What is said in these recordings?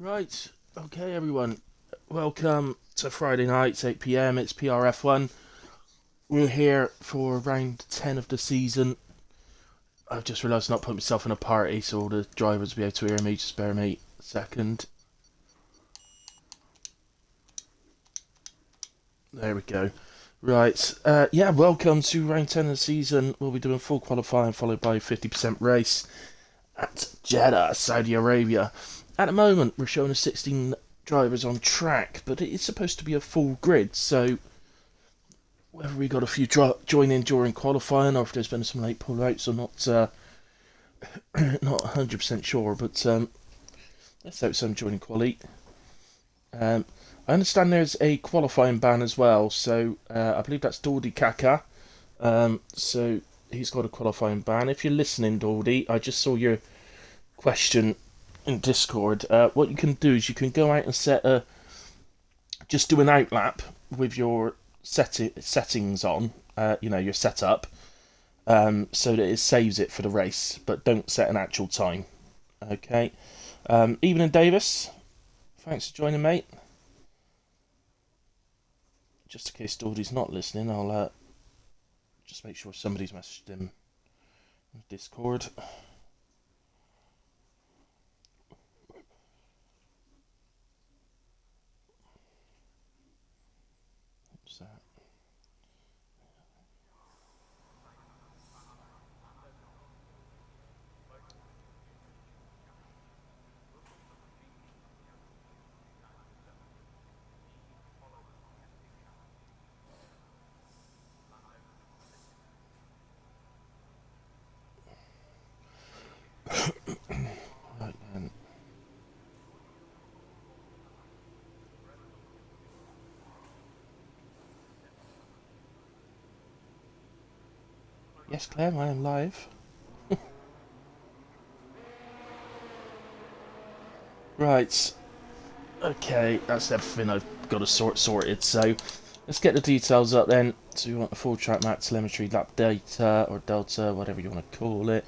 Right, okay everyone, welcome to Friday night, 8 PM, it's PRF1. We're here for round 10 of the season. I've just realised I've not put myself in a party, so all the drivers will be able to hear me, just bear me a second. There we go. Right, yeah, welcome to round 10 of the season. We'll be doing full qualifying followed by 50% race at Jeddah, Saudi Arabia. At the moment, we're showing 16 drivers on track, but it's supposed to be a full grid, so whether we got a few join in during qualifying or if there's been some late pull-outs, I'm not not 100% sure, but let's hope some joining quali. I understand there's a qualifying ban as well, so I believe that's Dordy Kaka. So he's got a qualifying ban. If you're listening, Dordy, I just saw your question in Discord. What you can do is you can go out and just do an outlap with your settings on, your setup, so that it saves it for the race, but don't set an actual time. Okay. Evening, Davis. Thanks for joining, mate. Just in case Dordy's not listening, I'll just make sure somebody's messaged him on Discord. What's that? Right then. Yes, Claire, I am live. Right. Okay, that's everything I've got to sorted. So let's get the details up then. So you want the full track map, telemetry, lap data, or delta, whatever you want to call it.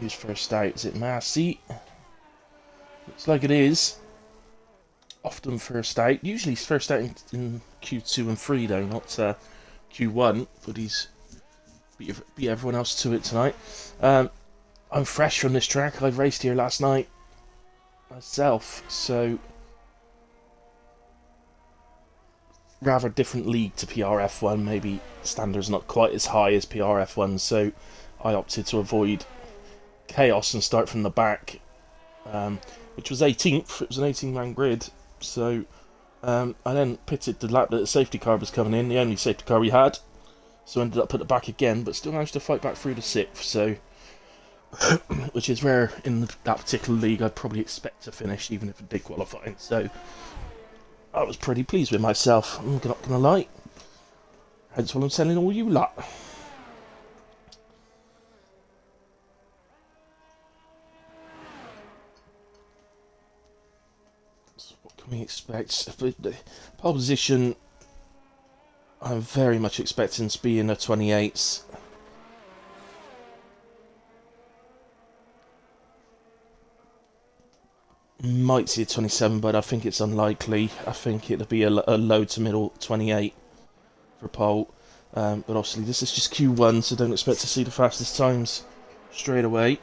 Who's first out? Is it Massey? Looks like it is. Often first out. Usually he's first out in Q2 and 3 though, not Q1. But he's beat everyone else to it tonight. I'm fresh from this track. I raced here last night myself, so rather different league to PRF1. Maybe standards not quite as high as PRF1, so I opted to avoid chaos and start from the back, which was 18th. It was an 18-man grid, so I then pitted the lap that the safety car was coming in, the only safety car we had, so ended up at the back again, but still managed to fight back through the 6th, so which is rare in that particular league. I'd probably expect to finish even if I did qualify, so I was pretty pleased with myself, I'm not gonna lie. Hence what I'm telling all you lot. So what can we expect? The pole position, I'm very much expecting to be in the 28s. Might see a 27, but I think it's unlikely. I think it'll be a low to middle 28 for pole. But obviously this is just Q1, so don't expect to see the fastest times straight away.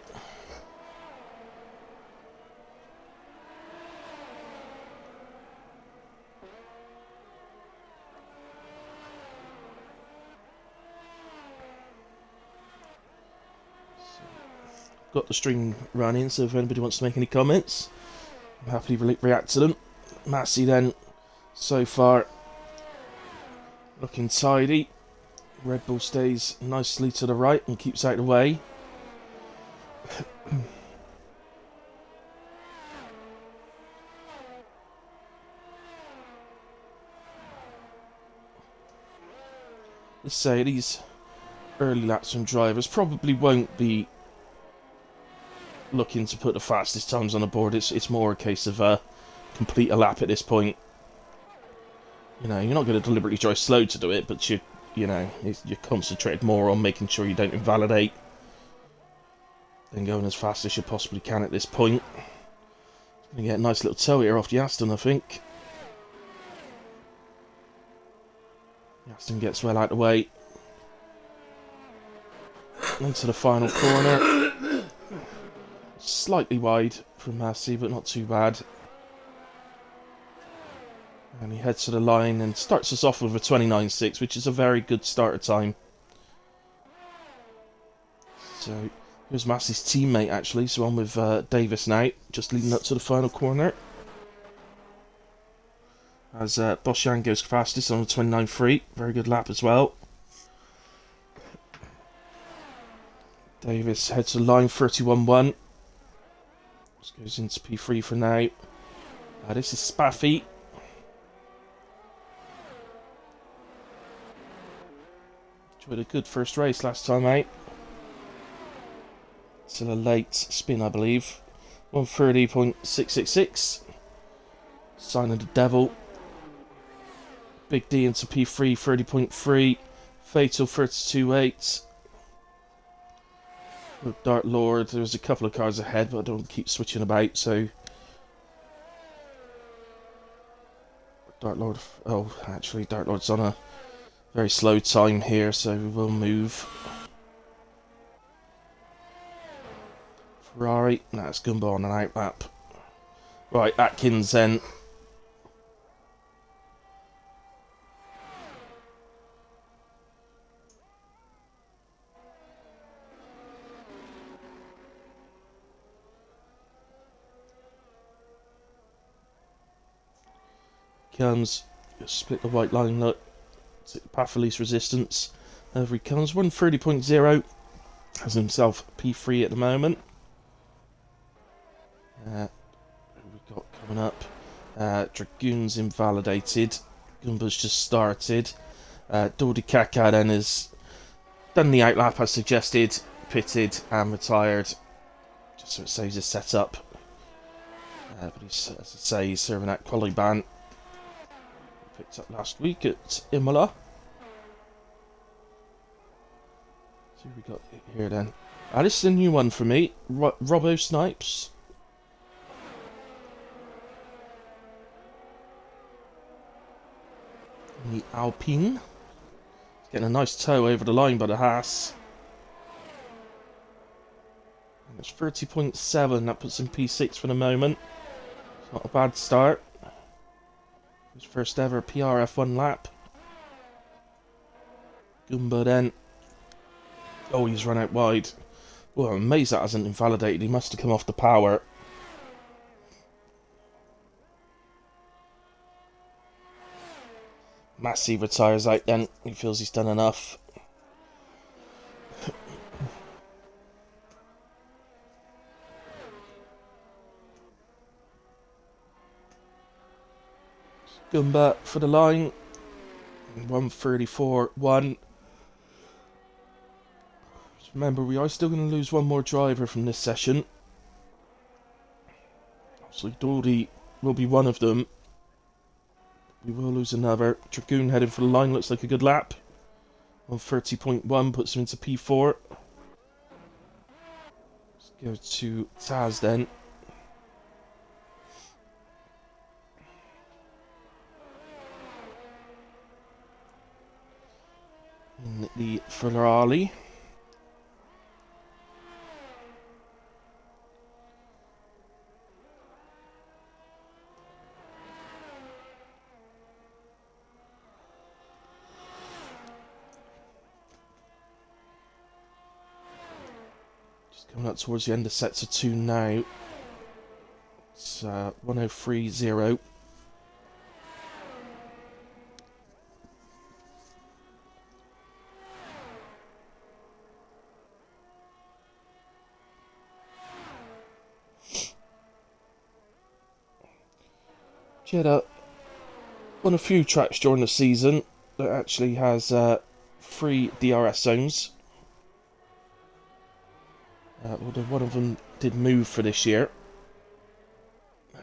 Got the stream running, so if anybody wants to make any comments, I'm happy to react to them. Massey then, so far, looking tidy. Red Bull stays nicely to the right and keeps out of the way. Let's say these early laps from drivers probably won't be looking to put the fastest times on the board. It's more a case of complete a lap at this point. You know, you're not going to deliberately drive slow to do it, but you're concentrated more on making sure you don't invalidate than going as fast as you possibly can at this point. Gonna get a nice little toe here off the Aston, I think. The Aston gets well out of the way. Into the final corner. Slightly wide from Massey, but not too bad. And he heads to the line and starts us off with a 29.6, which is a very good starter time. So here's Massey's teammate, actually, so on with Davis now, just leading up to the final corner. As Boshan goes fastest on a 29.3, very good lap as well. Davis heads to the line, 31.1. Just goes into P3 for now. This is Spaffy. Enjoyed a good first race last time out. Still a late spin, I believe. 130.666. Sign of the Devil. Big D into P3, 30.3. Fatal, 32.8. With Dark Lord, there's a couple of cars ahead, but I don't keep switching about, so... Dark Lord... Oh, actually, Dark Lord's on a very slow time here, so we'll move. Ferrari, that's Gumbo on an out lap. Right, Atkins then. Comes, split the white line, look. Path of least resistance. Over he comes, 130.0. Has himself P3 at the moment. Who we got coming up? Dragoon's invalidated. Gumba's just started. Dordi Kaka then has done the outlap as suggested, pitted and retired. Just so it saves his setup. But he's, as I say, he's serving that quality ban. Picked up last week at Imola. See what we got here then. This is a new one for me. Robbo Snipes. The Alpine. Getting a nice toe over the line by the Haas. And it's 30.7. That puts him P6 for the moment. It's not a bad start. His first ever PRF1 lap. Goomba then. Oh, he's run out wide. Well, I'm amazed that hasn't invalidated. He must have come off the power. Massey retires out then. He feels he's done enough. Goomba for the line. 134.1. Remember, we are still going to lose one more driver from this session. So Dordi will be one of them. We will lose another. Dragoon heading for the line, looks like a good lap. 130.1 puts him into P4. Let's go to Taz then. In the Ferrari. Coming up towards the end of sector 2 now. It's 103.0. Jeddah, won a few tracks during the season that actually has 3 DRS zones. Although one of them did move for this year.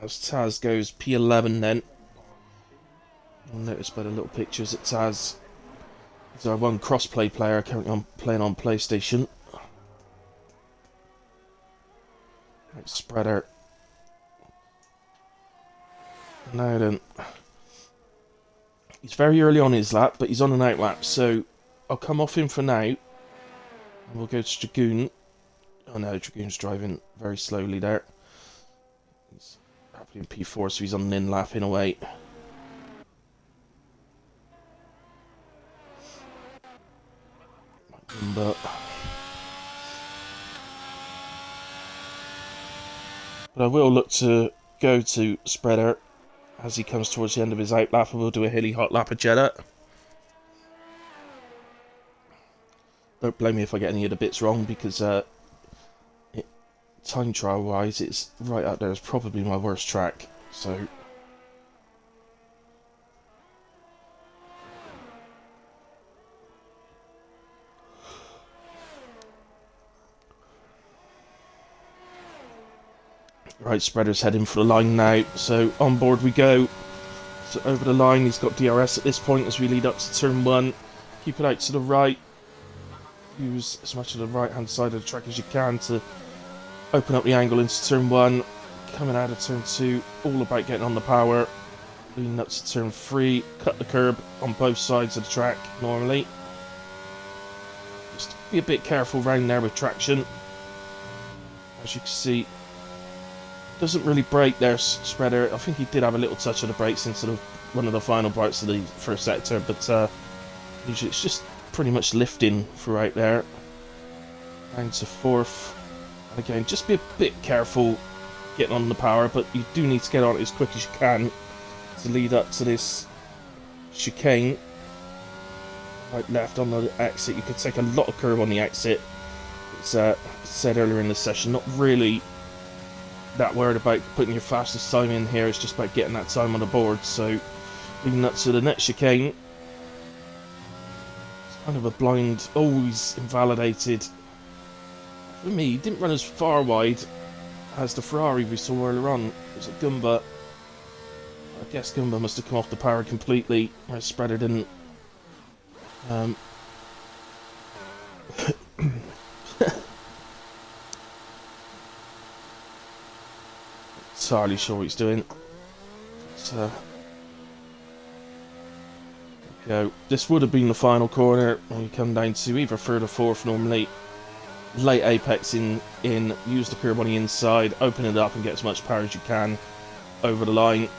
As Taz goes P11 then. You'll notice by the little pictures that Taz is our one crossplay player currently playing on PlayStation. Right, spreader. Now then. He's very early on his lap, but he's on an out lap, so I'll come off him for now. And we'll go to Dragoon. Oh no, Dragoon's driving very slowly there. He's happily in P4, so he's on an in lap in a way. But I will look to go to Spreader as he comes towards the end of his out lap, and we'll do a hilly hot lap of Jeddah. Don't blame me if I get any of the bits wrong, because time trial wise it's right up there. It's probably my worst track, so right, Spreader's heading for the line now, so on board we go. So over the line, he's got DRS at this point as we lead up to turn 1. Keep it out to the right. Use as much of the right hand side of the track as you can to open up the angle into turn 1. Coming out of turn 2, all about getting on the power. Leading up to turn 3, cut the curb on both sides of the track normally. Just be a bit careful round there with traction. As you can see, doesn't really brake there, Spreader. I think he did have a little touch of the brakes into one of the final parts of the first sector, but usually it's just pretty much lifting throughout there. Down to 4th. And again, just be a bit careful getting on the power, but you do need to get on it as quick as you can to lead up to this chicane. Right left on the exit. You could take a lot of curve on the exit. It's said earlier in the session, not really that worried about putting your fastest time in here. It's just about getting that time on the board. So leading up to the next chicane, it's kind of a blind. Always invalidated. For me, he didn't run as far wide as the Ferrari we saw earlier on. It was a Gumba. I guess Gumba must have come off the power completely, whereas Spreader didn't. Entirely sure what he's doing. So, go. This would have been the final corner when you come down to either 3rd or 4th normally. Late apex in, use the curb on the inside, open it up and get as much power as you can over the line.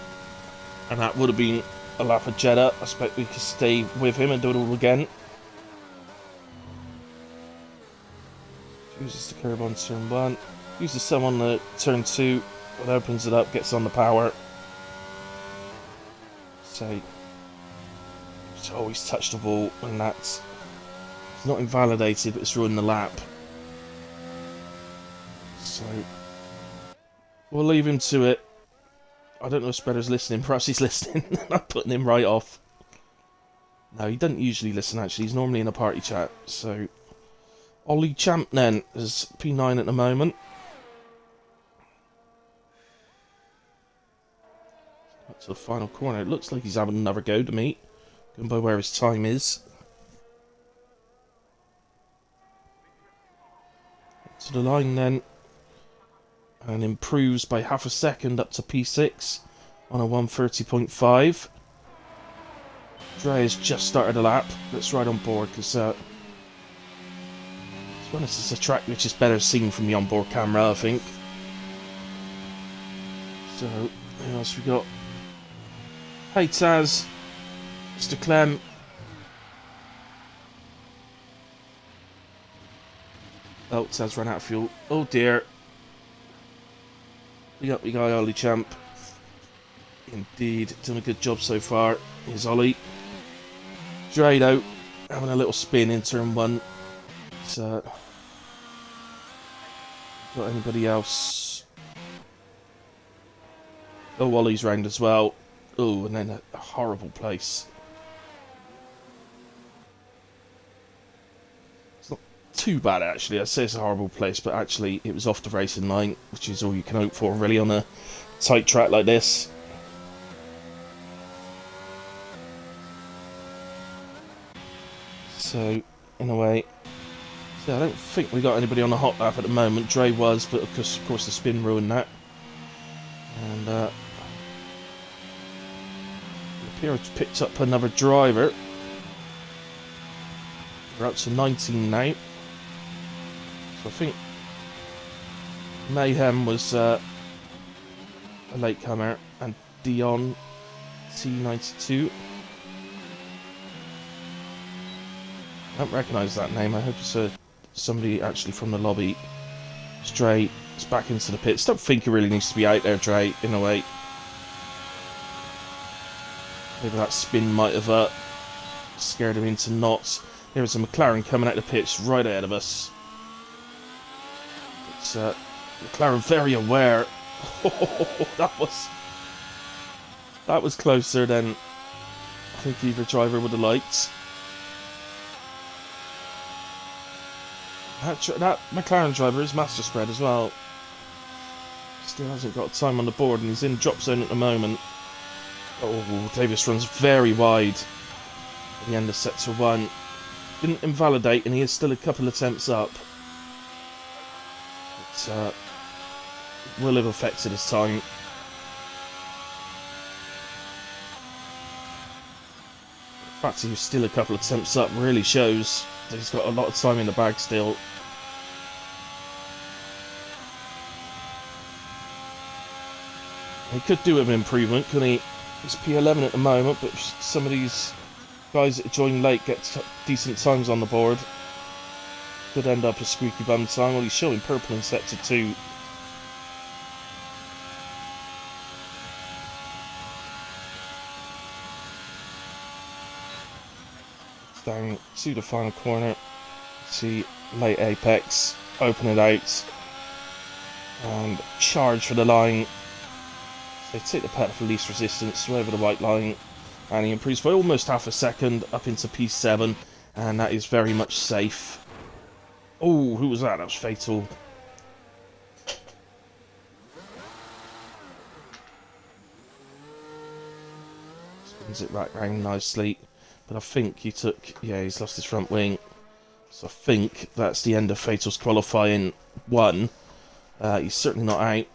And that would have been a lap of Jeddah. I expect we could stay with him and do it all again. Uses the curb on turn 1. Uses some on the turn 2. It opens it up, gets on the power. So, it's always touched the ball, and that's it's not invalidated, but it's ruined the lap. So, we'll leave him to it. I don't know if Spreader's listening. Perhaps he's listening. I'm putting him right off. No, he doesn't usually listen, actually. He's normally in a party chat. So, Ollie Champ then is P9 at the moment. To the final corner. It looks like he's having another go to me. Going by where his time is. To the line then. And improves by half a second up to P6 on a 1:30.5. Dre has just started a lap. Let's ride on board because to be honest, it's a track which is better seen from the onboard camera, I think. So, who else we got? Hey Taz, Mr. Clem. Oh, Taz ran out of fuel. Oh dear. Big up your guy, Ollie Champ. Indeed, done a good job so far. Here's Ollie. Drado having a little spin in turn 1. So, got anybody else? Oh, Ollie's round as well. Oh, and then a horrible place. It's not too bad, actually. I'd say it's a horrible place, but actually it was off the racing line, which is all you can hope for, really, on a tight track like this. So, in a way... So I don't think we got anybody on the hot lap at the moment. Dre was, but of course the spin ruined that. And, Pierce picked up another driver. We're up to 19 now. So I think Mayhem was a latecomer, and Dion T92. I don't recognise that name. I hope it's somebody actually from the lobby. Dre is back into the pits. Don't think he really needs to be out there, Dre, in a way. Maybe that spin might have scared him into knots. Here's a McLaren coming out the pits right ahead of us. It's McLaren very aware. that was closer than I think either driver would have liked. That McLaren driver is master spread as well. Still hasn't got time on the board, and he's in drop zone at the moment. Oh, Davis runs very wide at the end of sector 1. Didn't invalidate, and he is still a couple attempts up. But will have affected his time. The fact he was still a couple attempts up really shows that he's got a lot of time in the bag still. He could do with an improvement, couldn't he? He's P11 at the moment, but some of these guys that join late get decent times on the board. Could end up a squeaky bum time. Well, he's showing purple in sector 2. Down to the final corner. See late apex, open it out, and charge for the line. They take the pedal for least resistance over the white line, and he improves by almost half a second up into P7, and that is very much safe. Oh, who was that? That was fatal. Spins it back round nicely, but I think he took, yeah, he's lost his front wing. So I think that's the end of Fatal's qualifying 1. He's certainly not out.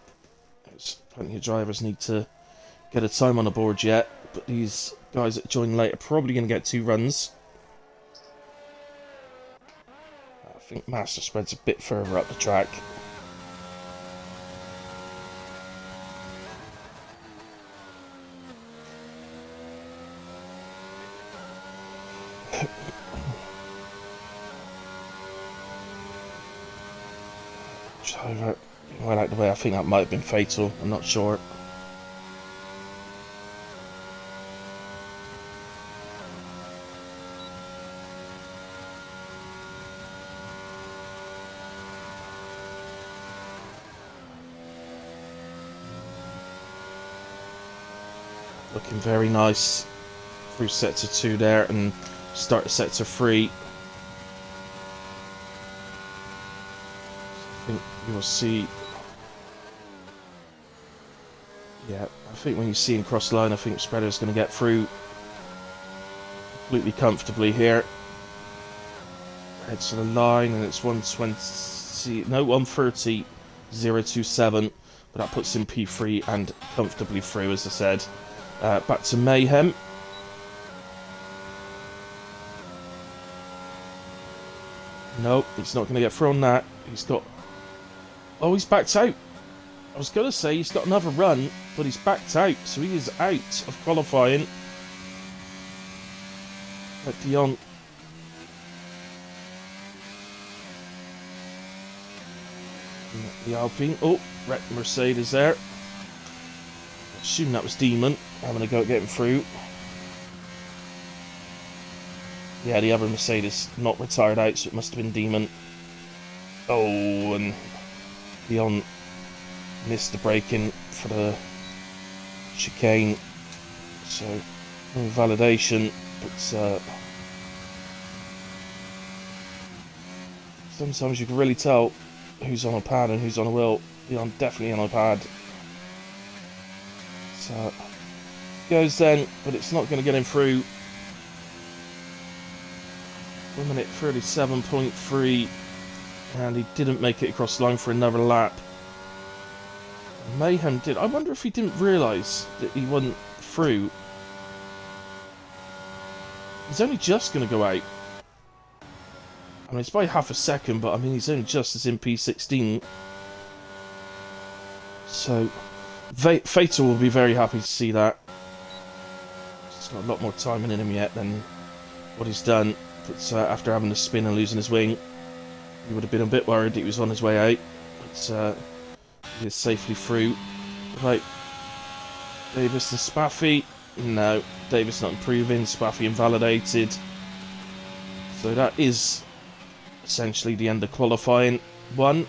There's plenty of drivers need to get a time on the board yet, but these guys that join late are probably going to get 2 runs. I think Master Spread's a bit further up the track. Driver, right out the way. I think that might have been Fatal. I'm not sure. Looking very nice through sector 2 there, and start sector 3. I think you'll see. Yeah, I think when you see him cross line, I think Spreader's going to get through completely comfortably here. Heads to the line, and it's 130.027, but that puts him P3 and comfortably through, as I said. Back to Mayhem. Nope, he's not going to get through on that. He's got... Oh, he's backed out. I was going to say he's got another run, but he's backed out, so he is out of qualifying. Let Dion... The Alpine. Oh, wrecked Mercedes there. Assume that was Demon. Having a go at getting through. Yeah, the other Mercedes not retired out, so it must have been Demon. Oh, and Dion missed the braking for the chicane. So, no validation, but sometimes you can really tell who's on a pad and who's on a wheel. Dion definitely on a pad. So, goes then, but it's not going to get him through. 1 minute 37.3, and he didn't make it across the line for another lap. Mayhem did. I wonder if he didn't realise that he wasn't through. He's only just going to go out. I mean, it's by half a second, but I mean, he's only just as in P16. So, Fatal will be very happy to see that. He's got a lot more time in him yet than what he's done. But after having to spin and losing his wing, he would have been a bit worried that he was on his way out. But he is safely through. Right, Davis and Spaffy. No, Davis not improving. Spaffy invalidated. So that is essentially the end of qualifying one.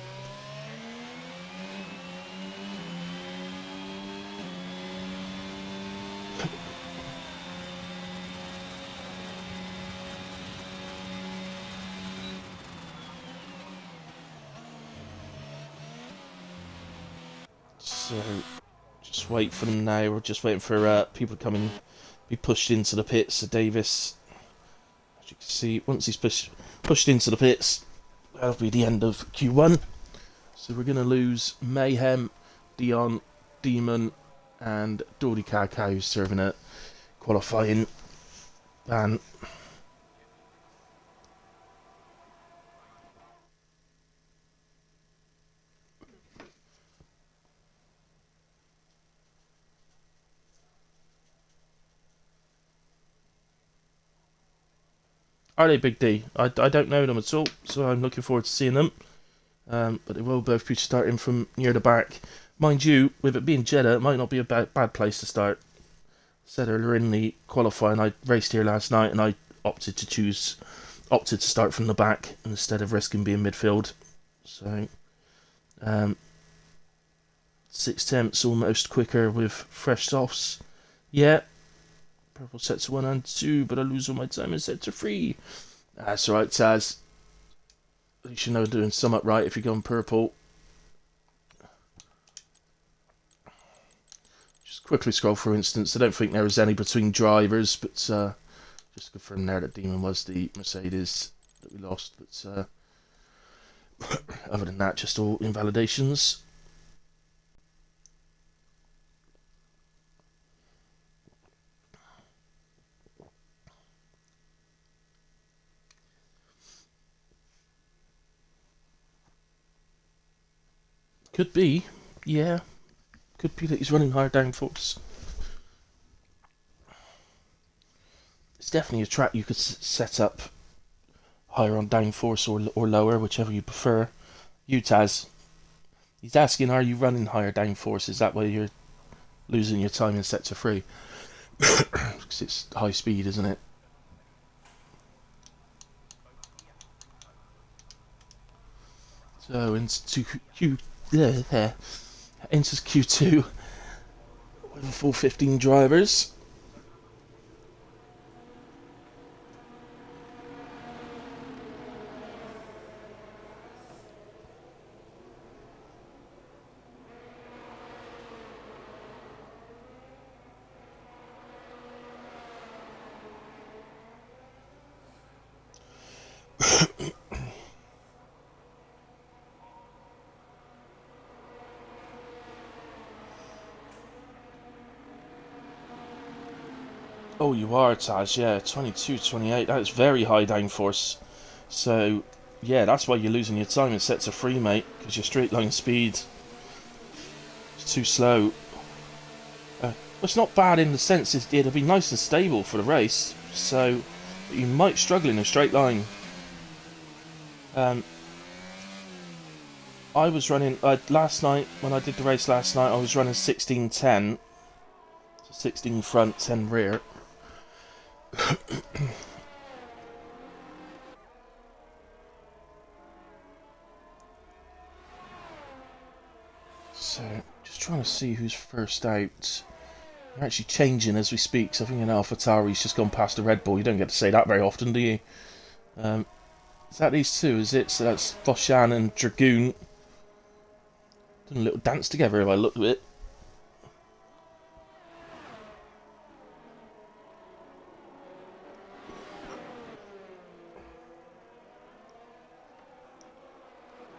So, just wait for them now. We're just waiting for people to come and be pushed into the pits. So Davis, as you can see, once he's pushed into the pits, that'll be the end of Q1. So we're going to lose Mayhem, Dion, Demon, and Dory Cacao, who's serving a qualifying ban. Are they Big D? I don't know them at all, so I'm looking forward to seeing them. But they will both be starting from near the back. Mind you, with it being Jeddah, it might not be a bad place to start. Said earlier in the qualifying, I raced here last night and I opted to start from the back instead of risking being midfield. So, 6/10 almost quicker with fresh softs. Yeah. Purple sets 1 and 2, but I lose all my time in sector 3. That's right, Taz. You should know doing somewhat right if you're going purple. Just quickly scroll for instance. I don't think there was any between drivers, but just confirm there that Demon was the Mercedes that we lost. But other than that, just all invalidations. Could be, yeah. Could be that he's running higher downforce. It's definitely a track you could set up higher on downforce or lower, whichever you prefer. Utaz, he's asking, are you running higher downforce? Is that why you're losing your time in sector 3? Because it's high speed, isn't it? So into Q2 with a full 15 drivers. Oh, you are, Taz, yeah, 22, 28, that is very high downforce. So, yeah, that's why you're losing your time in sector 3, mate, because your straight line speed is too slow. It's not bad in the sense it'll be nice and stable for the race, so you might struggle in a straight line. I was running, last night, when I did the race last night, I was running 16-10, so 16 front, 10 rear. So, just trying to see who's first out. They're actually changing as we speak, so I think an AlphaTauri's just gone past the Red Bull. You don't get to say that very often, do you? Is that these two, is it? So that's Foshan and Dragoon. Done a little dance together if I look at it.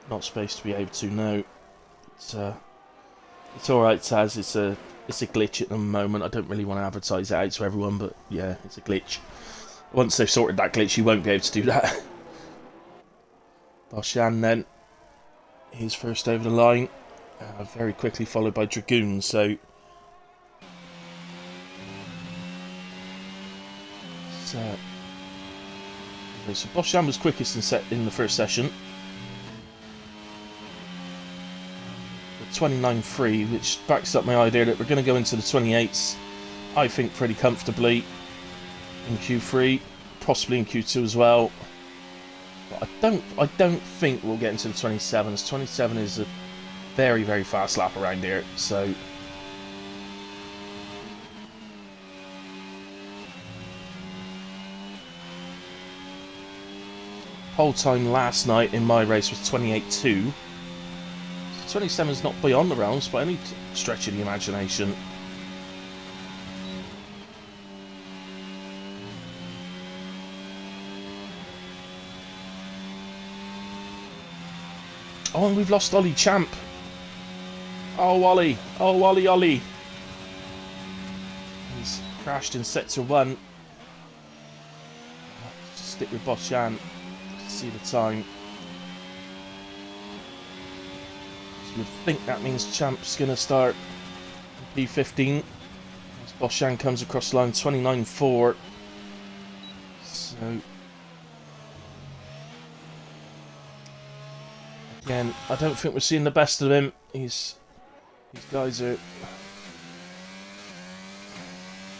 Not supposed to be able to, no. It's alright, Taz. It's a glitch at the moment. I don't really want to advertise it out to everyone, but yeah, it's a glitch. Once they've sorted that glitch, you won't be able to do that. Boshan then, he's first over the line, very quickly followed by Dragoon, so... So Boshan was quickest in the first session. 29.3, which backs up my idea that we're going to go into the 28s, I think, pretty comfortably in Q3, possibly in Q2 as well. But I don't think we'll get into the 27s. 27 is a very, very fast lap around here, so... Whole time last night in my race was 28.2. 27 is not beyond the realms by any stretch of the imagination. Oh, and we've lost Ollie Champ. Oh, Ollie. Oh, Ollie. He's crashed in sector 1. Stick with Boshan to see the time. So you think that means Champ's going to start P15. As Boshan comes across the line 29.4. So... Again, I don't think we're seeing the best of him. These guys are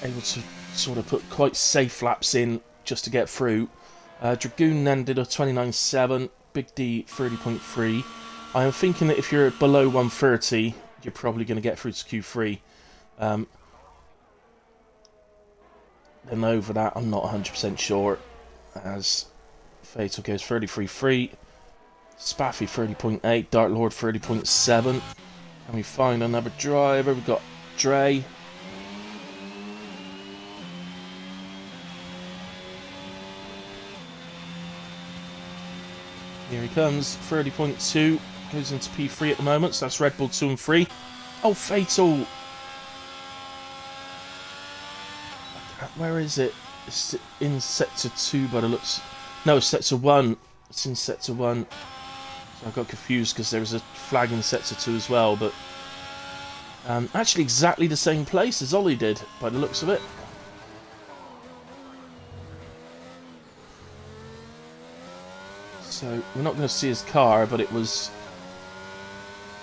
able to sort of put quite safe laps in just to get through. Dragoon then did a 29.7, Big D 30.3. I am thinking that if you're below 130, you're probably going to get through to Q3. Then over that, I'm not 100% sure. As Fatal goes 33.3. Spaffy 30.8, Dark Lord 30.7. Can we find another driver? We've got Dre. Here he comes, 30.2. Goes into P3 at the moment, so that's Red Bull 2 and 3. Oh, Fatal! Where is it? It's in Sector 2, but it looks... No, Sector 1. It's in Sector 1. So I got confused because there was a flag in Sector 2 as well, but actually exactly the same place as Ollie did, by the looks of it. So we're not going to see his car, but it was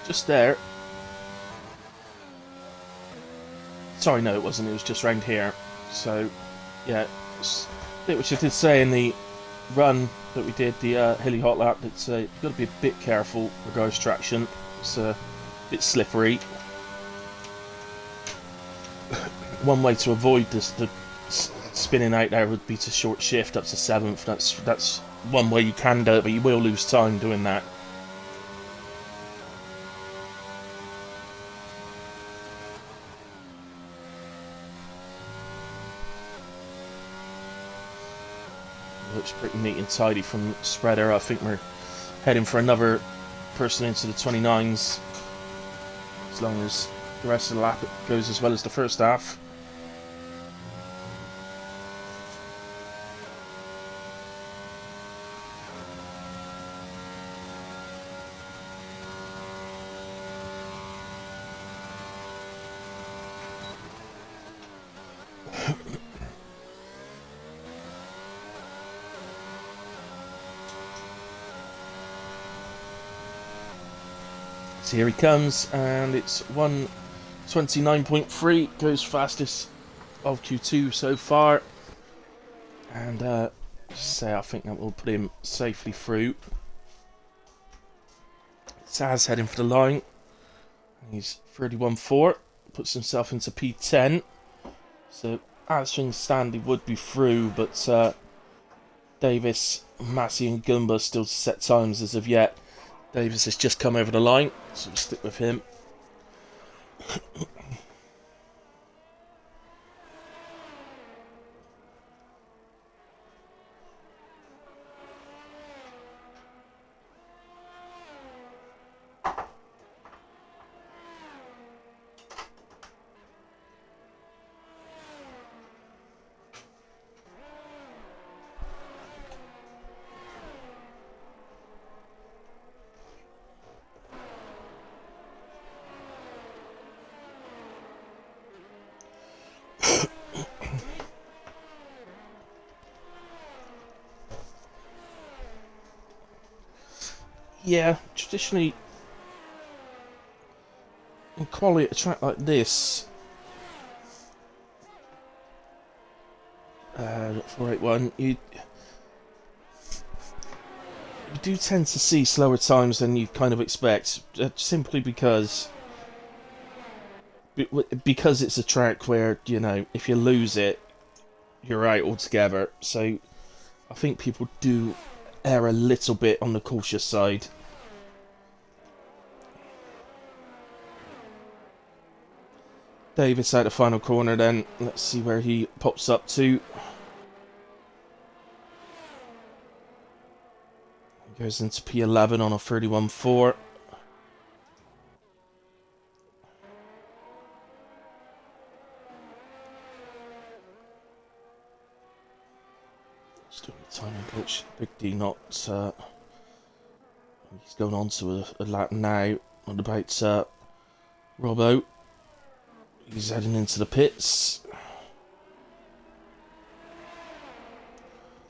just there. Sorry, no, it wasn't. It was just round here. So, yeah, which I did say in the run that we did, the hilly hot lap, that you've got to be a bit careful regards traction. It's a bit slippery. One way to avoid this, the spinning out there, would be to short shift up to 7th. That's one way you can do it, but you will lose time doing that. Looks pretty neat and tidy from Spreader. I think we're heading for another person into the 29s, as long as the rest of the lap goes as well as the first half. So here he comes, and it's 1:29.3, goes fastest of Q2 so far, and I think that will put him safely through. Saz heading for the line. He's 31.4, puts himself into P10. So as things stand, he would be through, but Davis, Massey and Gumba still to set times as of yet. Davis has just come over the line, so we'll stick with him. Yeah, traditionally, in quality, a track like this, 481, you do tend to see slower times than you kind of expect, simply because it's a track where, you know, if you lose it, you're out altogether. So I think people do err a little bit on the cautious side. Davis out the final corner then. Let's see where he pops up to. He goes into P11 on a 31.4. Still the timing coach. Big D not... he's going on to a lap now. What about Robbo? He's heading into the pits.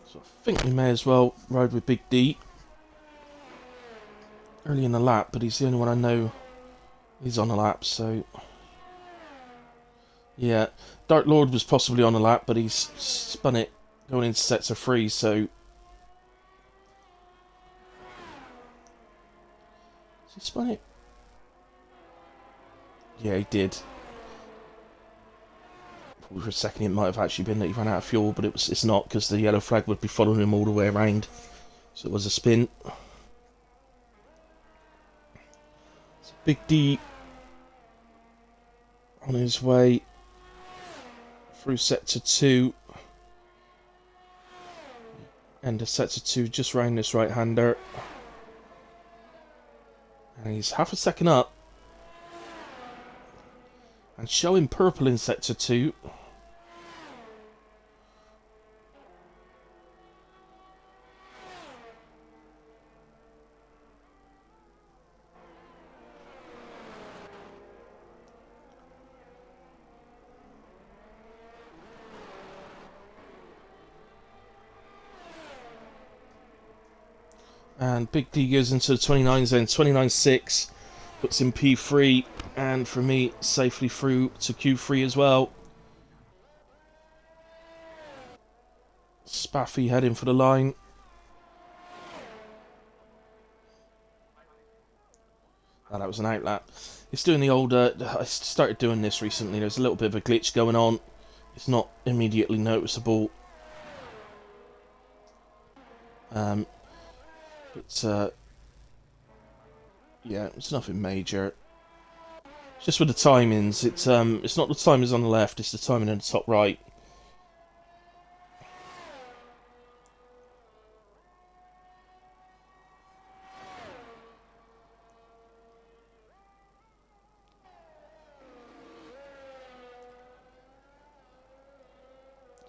So I think we may as well ride with Big D. Early in the lap, but he's the only one I know he's on a lap, so... Yeah, Dark Lord was possibly on a lap, but he's spun it going into sector 3, so... Has he spun it? Yeah, he did. For a second it might have actually been that he ran out of fuel, but it's not, because the yellow flag would be following him all the way around. So it was a spin. So Big D on his way through sector 2. End of sector 2, just round this right-hander. And he's half a second up. And showing purple in sector 2. And Big D goes into the 29 zone, 29.6, puts in P3, and for me, safely through to Q3 as well. Spaffy heading for the line. Oh, that was an outlap. It's doing the old... I started doing this recently. There's a little bit of a glitch going on. It's not immediately noticeable. Yeah, it's nothing major. It's just with the timings. It's not the timings on the left. It's the timing on the top right.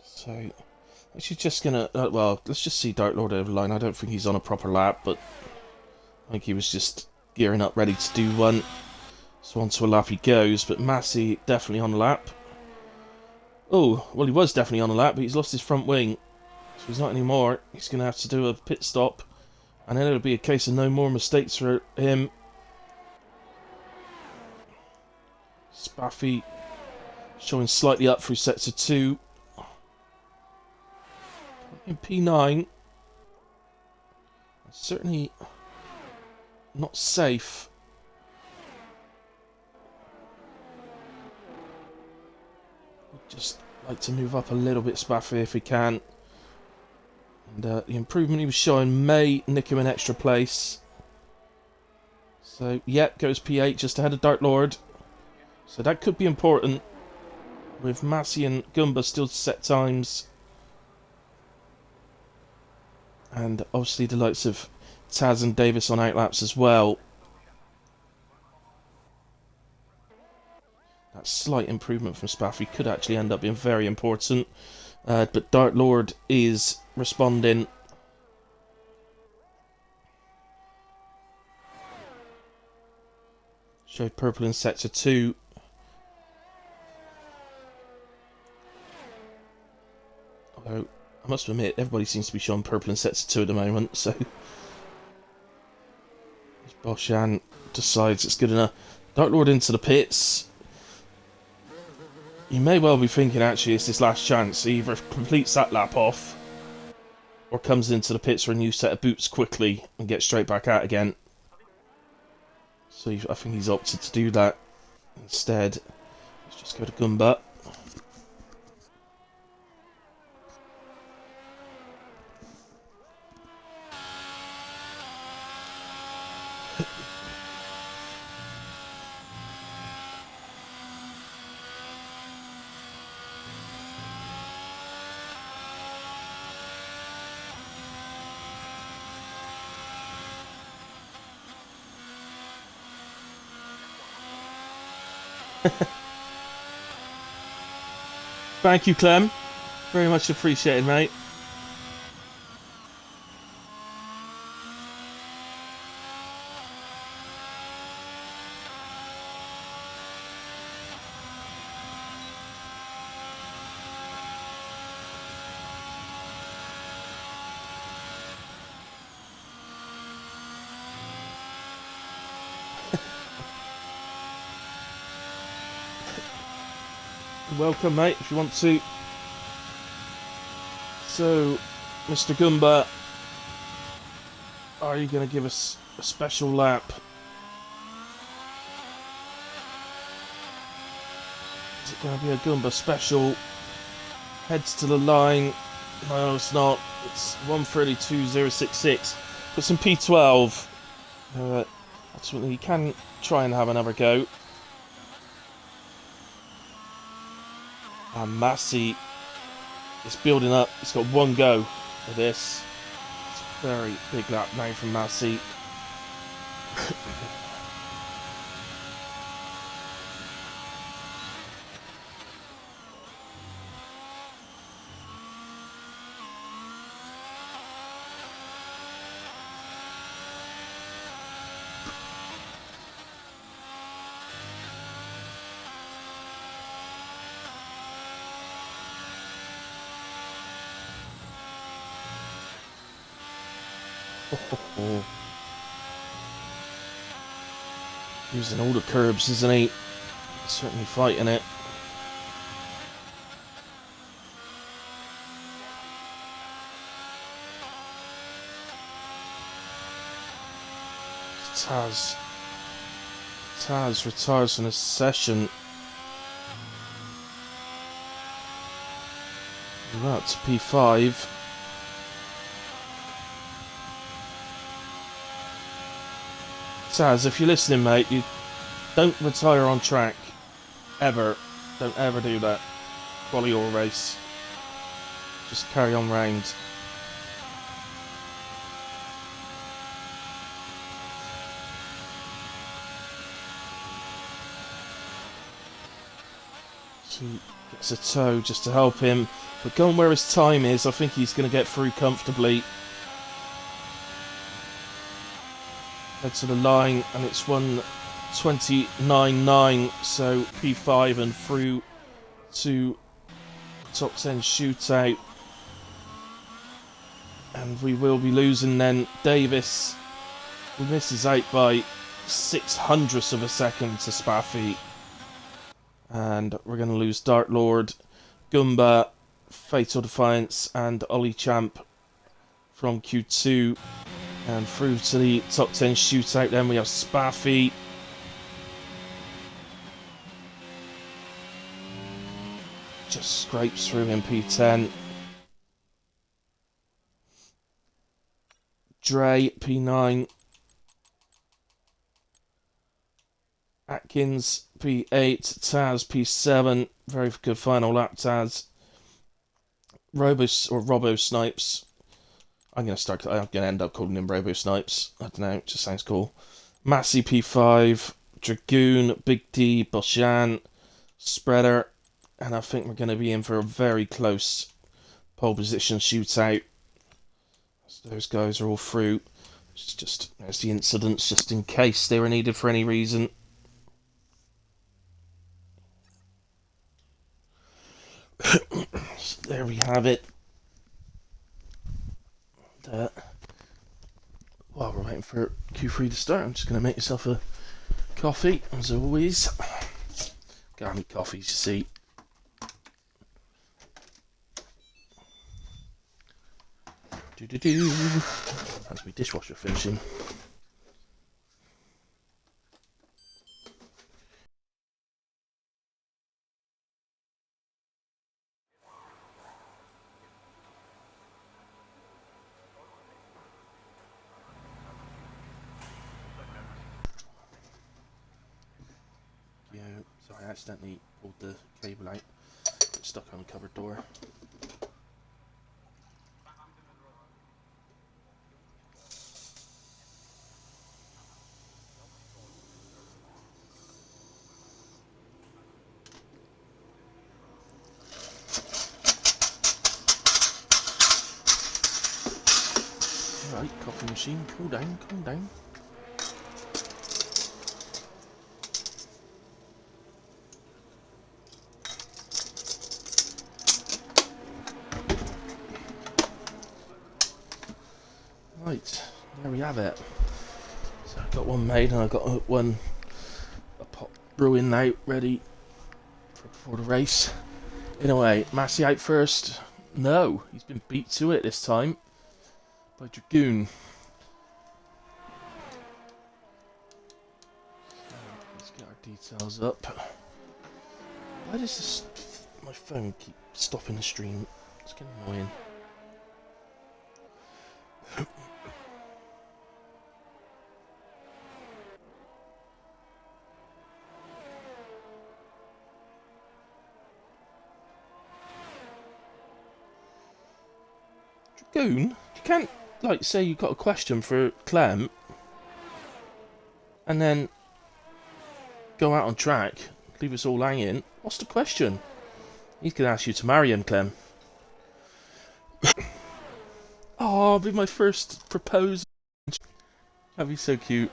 So, actually just gonna... well, let's just see Dark Lord over the line. I don't think he's on a proper lap, but I think he was just gearing up, ready to do one. So onto a lap he goes, but Massey definitely on the lap. Oh, well he was definitely on the lap, but he's lost his front wing. So he's not anymore. He's going to have to do a pit stop. And then it'll be a case of no more mistakes for him. Spaffy showing slightly up through sector 2. In P9. Certainly not safe. Just like to move up a little bit, Spaffy, if he can. And the improvement he was showing may nick him an extra place. So, yep, goes P8 just ahead of Dark Lord. So that could be important. With Massey and Goomba still to set times. And obviously the likes of Taz and Davis on outlaps as well. That slight improvement from Spaffy could actually end up being very important. But Dark Lord is responding. Showed purple in sector 2. Although, I must admit, everybody seems to be showing purple in sector 2 at the moment, so... Boshan decides it's good enough. Dark Lord into the pits. You may well be thinking, actually, it's his last chance. He either completes that lap off, or comes into the pits for a new set of boots quickly and gets straight back out again. So I think he's opted to do that instead. Let's just go to Gumba. Thank you, Clem. Very much appreciated, mate. Welcome, mate, if you want to. So, Mr. Gumba, are you going to give us a special lap? Is it going to be a Gumba special? Heads to the line. No, it's not. It's 1:32.066. Got some P12. Ultimately, you can try and have another go. And Massey is building up. He's got one go for this. It's a very big lap now from Massey. Using all the curbs, isn't he? Certainly fighting it. Taz retires from the session. We're up to P5. Taz, if you're listening, mate, you don't retire on track. Ever. Don't ever do that. Quali or race. Just carry on round. He gets a tow just to help him. But going where his time is, I think he's going to get through comfortably. Head to the line, and it's 1:29.9, so P5 and through to top 10 shootout. And we will be losing then Davis, who misses out by 0.06 of a second to Spaffy. And we're going to lose Dart Lord, Gumba, Fatal Defiance, and Ollie Champ from Q2. And through to the top 10 shootout, then we have Spaffy. Just scrapes through in P10. Dre, P9. Atkins, P8. Taz, P7. Very good final lap, Taz. Robo Snipes. I'm going to end up calling him Robo Snipes. I don't know, it just sounds cool. Massey, P5. Dragoon, Big D, Boshan, Spreader. And I think we're going to be in for a very close pole position shootout. So those guys are all through. There's the incidents, just in case they were needed for any reason. So there we have it. while we're waiting for Q3 to start, I'm just going to make myself a coffee, as always. Gotta make coffees, you see. That's my dishwasher finishing. Yeah, sorry, I accidentally pulled the cable out. It's stuck on the cupboard door. Alright, coffee machine, cool down, cool down. Right, there we have it. So I've got one made and I've got a pot brewing now, ready for the race. In a way, Massey out first. No, he's been beat to it this time by Dragoon. Let's get our details up. Why does my phone keep stopping the stream? It's getting annoying. Dragoon, you can't, like, say you've got a question for Clem and then go out on track, leave us all hanging. What's the question? He's going to ask you to marry him, Clem. Oh, be my first proposal. That'd be so cute.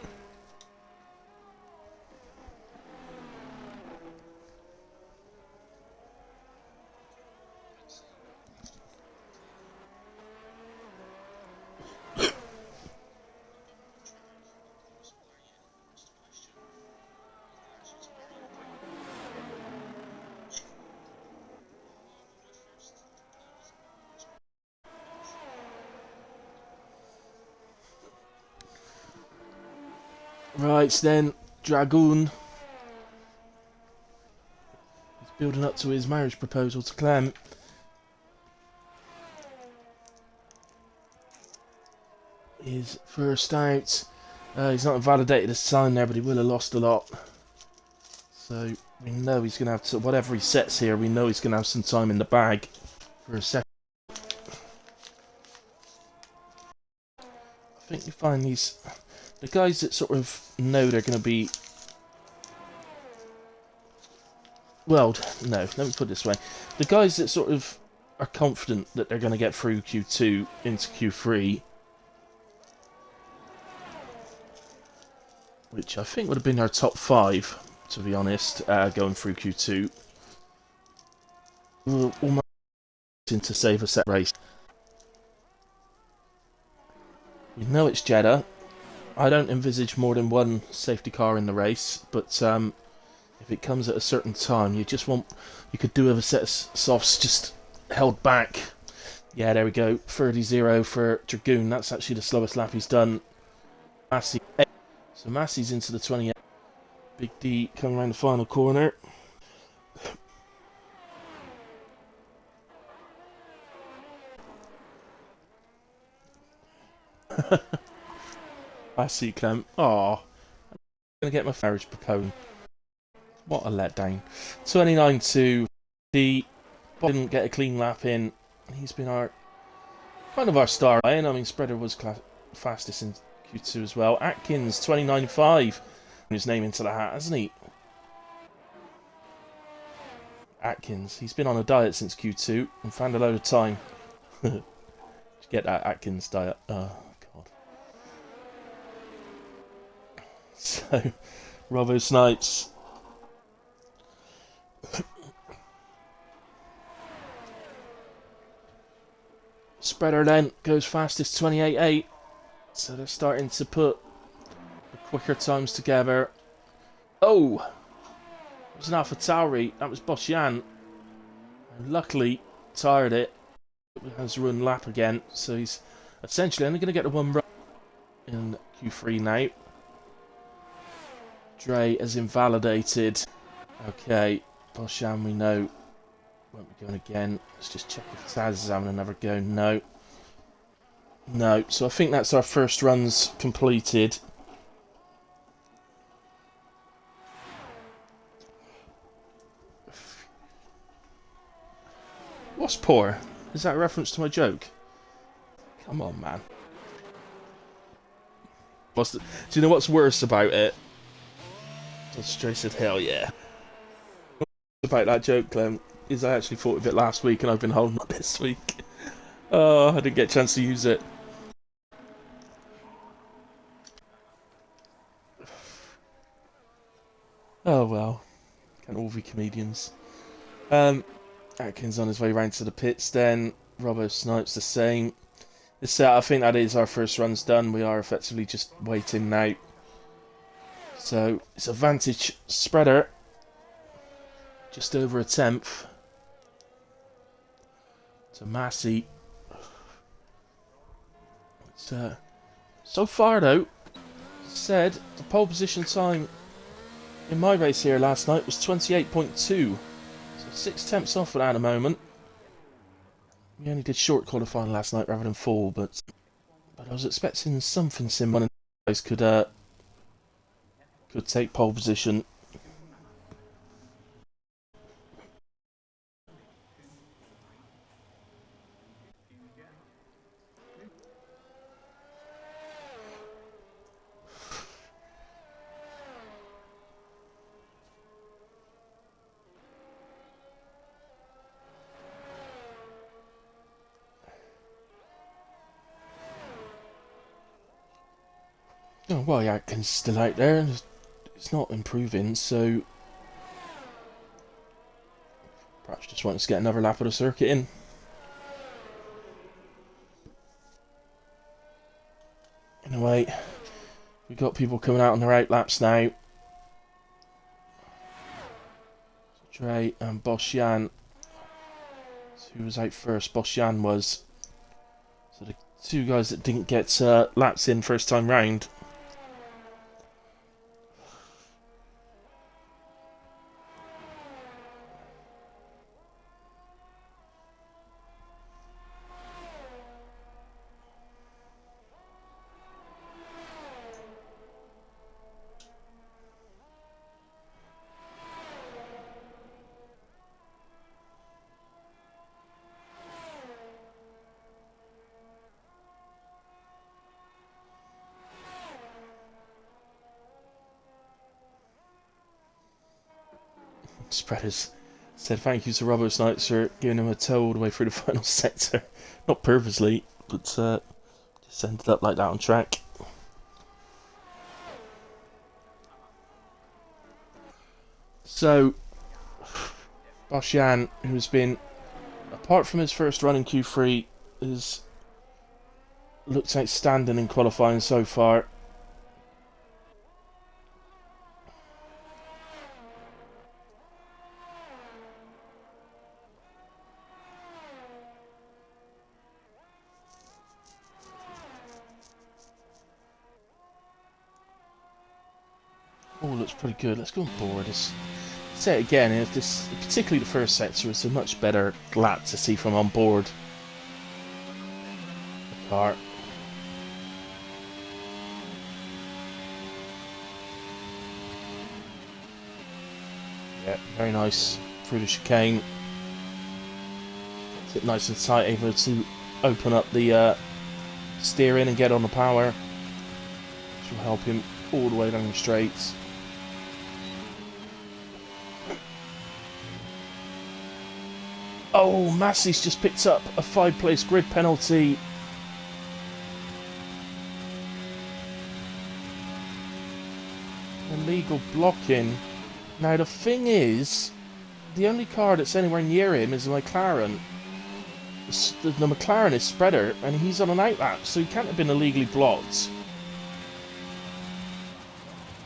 Right, then, Dragoon. He's building up to his marriage proposal to Clem. He's first out. He's not validated his sign there, but he will have lost a lot. So, we know he's going to have to, whatever he sets here, we know he's going to have some time in the bag for a second. I think you find the guys that sort of know they're going to be, well, no, let me put it this way. The guys that sort of are confident that they're going to get through Q2 into Q3, which I think would have been our top 5, to be honest, going through Q2, we'll almost to save a set race. We know it's Jeddah. I don't envisage more than one safety car in the race, but if it comes at a certain time, you could do with a set of softs just held back. Yeah, there we go. 30-0 for Dragoon. That's actually the slowest lap he's done. Massey. So Massey's into the 28. Big D coming around the final corner. I see, Clem. Aw. I'm going to get my marriage proposal. What a letdown. 29-2. D didn't get a clean lap in. He's been kind of our star. I mean, Spreader was fastest in Q2 as well. Atkins, 29.5. His name into the hat, hasn't he? Atkins. He's been on a diet since Q2 and found a load of time. Did you get that Atkins diet? Oh, God. So, Robo Snipes. Spreader then goes fastest, 28.8. So they're starting to put the quicker times together. Oh! It was an AlphaTauri. That was Boschian. Luckily, tired it. It has run lap again. So he's essentially only going to get the one run in Q3 now. Dre has invalidated. Okay, Boschian we know won't be going again. Let's just check if Taz is having another go. No. No, so I think that's our first runs completed. What's poor? Is that a reference to my joke? Come on, man. Do you know what's worse about it? Stray said, hell yeah. About that joke, Clem, is I actually thought of it last week and I've been holding it this week. Oh, I didn't get a chance to use it. Oh well. Can't all be comedians. Atkins on his way round to the pits then. Robbo Snipes the same. I think that is our first runs done. We are effectively just waiting now. So it's a Vantage spreader. Just over a tenth. To Massey. So far though, said the pole position time in my race here last night was 28.2. So 6 tenths off of that at the moment. We only did short qualifying last night rather than full, but I was expecting something similar. Guys could take pole position. Oh, well, yeah, Atkins still out there, and it's not improving, so perhaps just wants to get another lap of the circuit in. Anyway, we've got people coming out on their out laps now. Dre and Boschian. Who was out first? Boschian was. So the two guys that didn't get laps in first time round. Spreaders said thank you to Robbo Snipes for giving him a tow all the way through the final sector. Not purposely, but just ended up like that on track. So, Boschian, who's been, apart from his first run in Q3, has looked outstanding in qualifying so far. Oh, looks pretty good. Let's go on board. Say it again. If this, particularly the first sector, is a much better lap to see from on board the car. Yeah, very nice through the chicane. Gets it nice and tight, able to open up the steering and get on the power, which will help him all the way down the straights. Oh, Massey's just picked up a 5-place grid penalty. Illegal blocking. Now the thing is, the only car that's anywhere near him is a McLaren, the McLaren is spreader, and he's on an outlap, so he can't have been illegally blocked.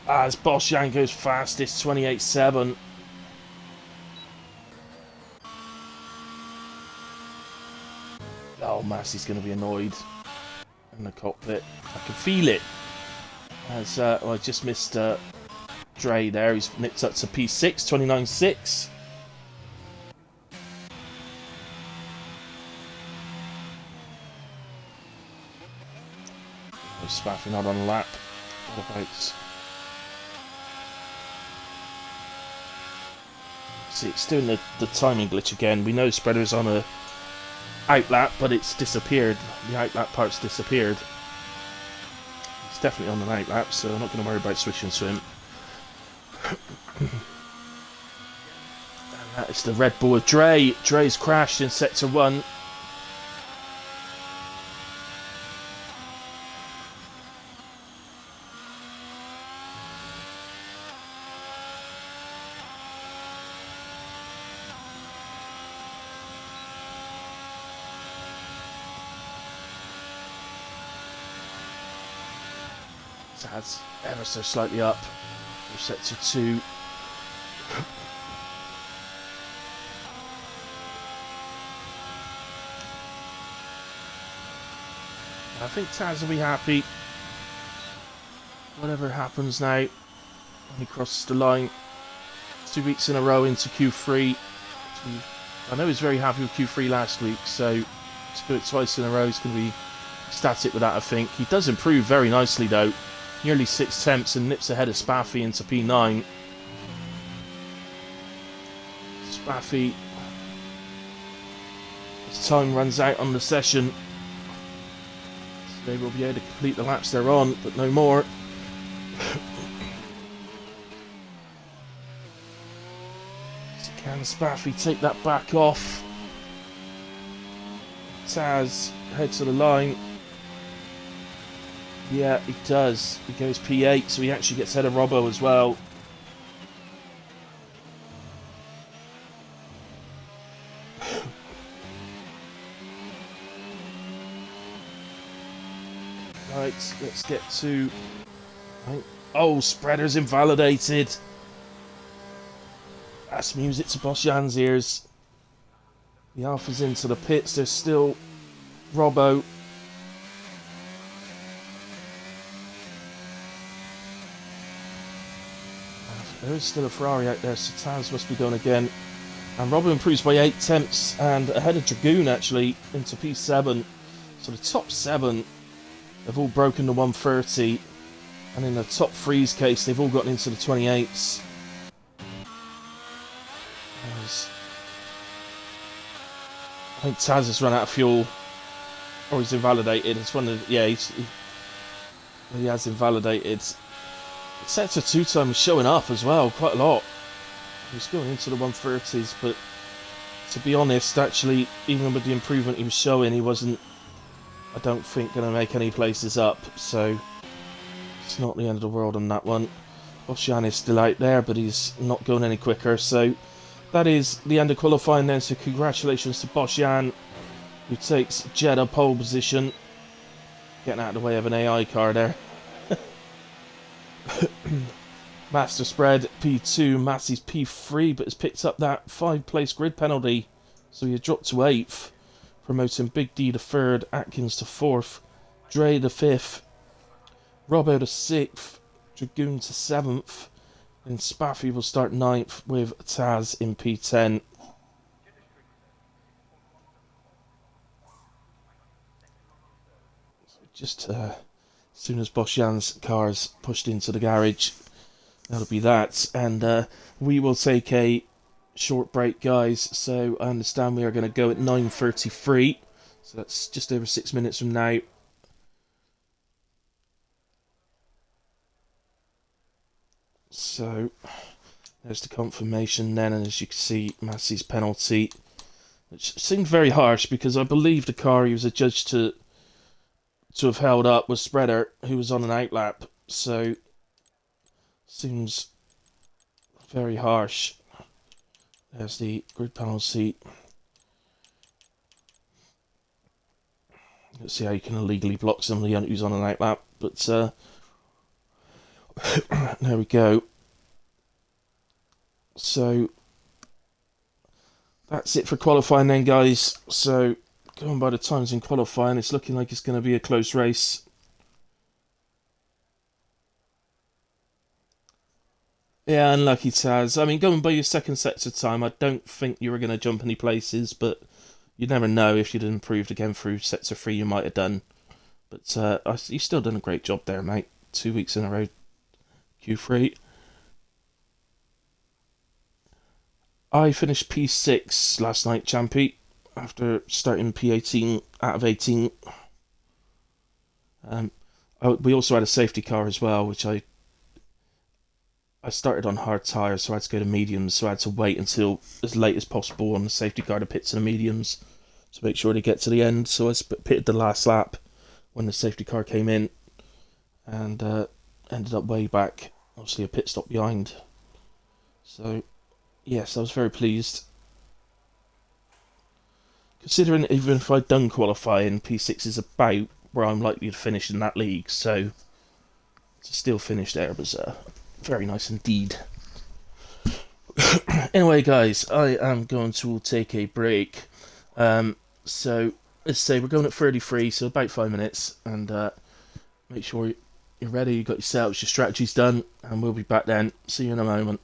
As Bosjan goes fastest, 28.7. Oh, Massey's going to be annoyed in the cockpit. I can feel it. As well, I just missed Dre there. He's nipped up to P6, 29.6. Spaffy not on a lap. What about... See, it's doing the timing glitch again. We know Spreader's on a outlap, but it's disappeared. The outlap part's disappeared. It's definitely on an outlap, so I'm not going to worry about switching to him. And that is the Red Bull of Dre. Dre's crashed in Sector 1. That's ever so slightly up for Sector 2. I think Taz will be happy. Whatever happens now, when he crosses the line, 2 weeks in a row into Q3. I know he was very happy with Q3 last week, so to do it twice in a row, he's going to be ecstatic with that, I think. He does improve very nicely, though. Nearly 6 tenths and nips ahead of Spaffy into P9. Spaffy, as time runs out on the session, so they will be able to complete the laps they're on, but no more. So can Spaffy take that back off? Taz heads to the line. Yeah, he does. He goes P8, so he actually gets ahead of Robbo as well. Right, let's get to... Oh, Spreader's invalidated. That's music to Bosjan's ears. The Alpha's into the pits. There's still Robbo. There is still a Ferrari out there, so Taz must be going again. And Robbo improves by 8 tenths and ahead of Dragoon actually into P7. So the top 7 have all broken the 130. And in the top 3's case, they've all gotten into the 28s. I think Taz has run out of fuel. Or he's invalidated. It's one of the, yeah, he has invalidated. Sector 2 time was showing up as well, quite a lot. He was going into the 130s, but to be honest, actually, even with the improvement he was showing, he wasn't, I don't think, going to make any places up, so it's not the end of the world on that one. Bosjan is still out there, but he's not going any quicker, so that is the end of qualifying then, so congratulations to Bosjan, who takes Jeddah pole position. Getting out of the way of an AI car there. Master Spread P2, Massey's P3, but has picked up that 5-place grid penalty, so he dropped to 8th, promoting Big D to 3rd, Atkins to 4th, Dre to 5th, Robbo to 6th, Dragoon to 7th, and Spaffy will start 9th with Taz in P10. Just as soon as Bosjan's car's pushed into the garage, that'll be that. And we will take a short break, guys. So I understand we are going to go at 9:33. So that's just over 6 minutes from now. So there's the confirmation then, and as you can see, Massey's penalty, which seemed very harsh because I believe the car he was adjudged to have held up was Spreader, who was on an outlap, so seems very harsh. There's the grid penalty. Let's see how you can illegally block somebody who's on an outlap. But there we go. So that's it for qualifying then, guys. So going by the times in qualifying, it's looking like it's going to be a close race. Yeah, unlucky Taz. I mean, going by your second sector time, I don't think you were going to jump any places, but you never know. If you'd improved again through sector 3, you might have done. But you've still done a great job there, mate. 2 weeks in a row, Q3. I finished P6 last night, Champy, after starting P18 out of 18. Um, we also had a safety car as well, which I started on hard tyres, so I had to go to mediums, so I had to wait until as late as possible on the safety car to pit to the mediums to make sure to get to the end. So I pitted the last lap when the safety car came in and ended up way back, obviously a pit stop behind. So, yes, I was very pleased. Considering even if I'd done qualifying, P6 is about where I'm likely to finish in that league, so to still finish there was very nice indeed. Anyway, guys, I am going to take a break. So, let's say we're going at 33, so about 5 minutes, and make sure you're ready, you've got your setups, your strategies done, and we'll be back then. See you in a moment.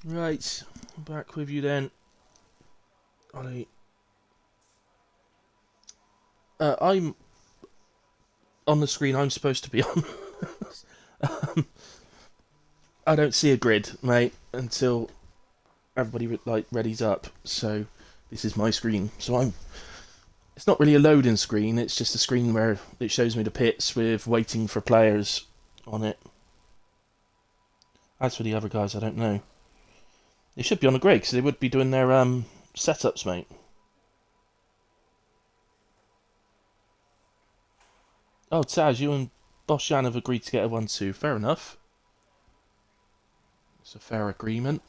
Right, back with you then, Ollie. I'm on the screen I'm supposed to be on. I don't see a grid, mate, until everybody like readies up. So this is my screen. So I'm. It's not really a loading screen. It's just a screen where it shows me the pits with waiting for players on it. As for the other guys, I don't know. They should be on the grid because they would be doing their setups, mate. Oh, Taz, you and Boshan have agreed to get a 1-2. Fair enough. It's a fair agreement.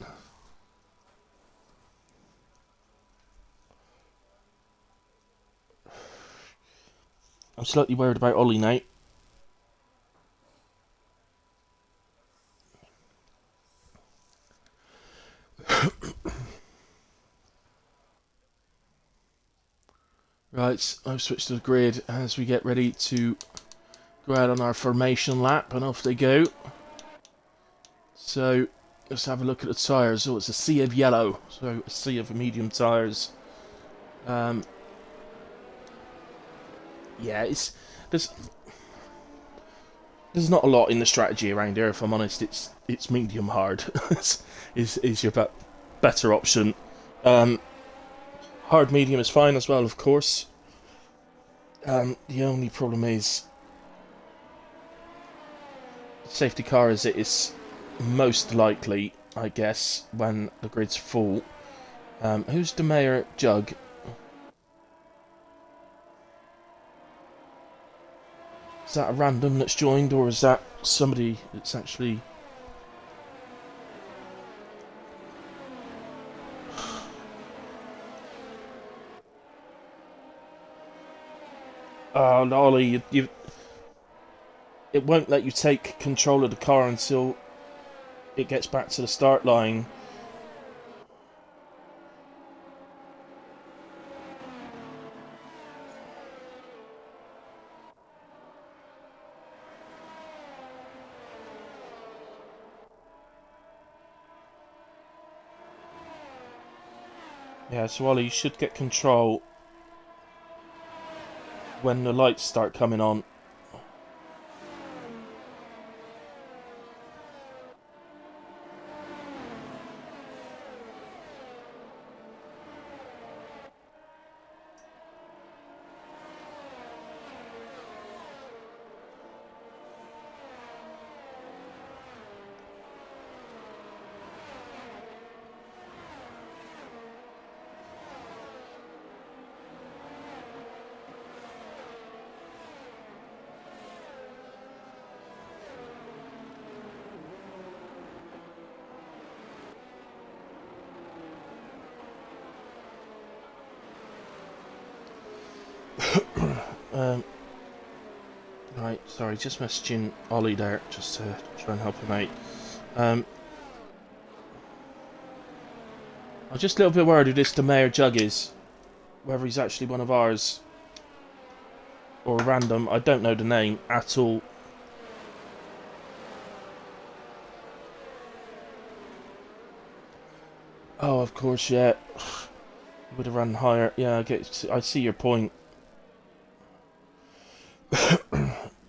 I'm slightly worried about Ollie now. Right, I've switched to the grid as we get ready to go out on our formation lap, and off they go. So, let's have a look at the tyres. Oh, it's a sea of yellow, so a sea of medium tyres. Yeah, there's not a lot in the strategy around here. If I'm honest, it's medium hard is your better option. Hard medium is fine as well, of course. The only problem is safety car as it is most likely, I guess, when the grid's full. Who's the mayor Jug? Is that a random that's joined, or is that somebody that's actually... Oh, Ollie, it won't let you take control of the car until it gets back to the start line. Yeah, so Ollie, you should get control when the lights start coming on. Right, sorry, just messaging Ollie there, just to try and help him out. I'm just a little bit worried who this the Mayor Jug is. Whether he's actually one of ours. Or random, I don't know the name at all. Oh, of course, yeah. Would have run higher. Yeah, I see your point.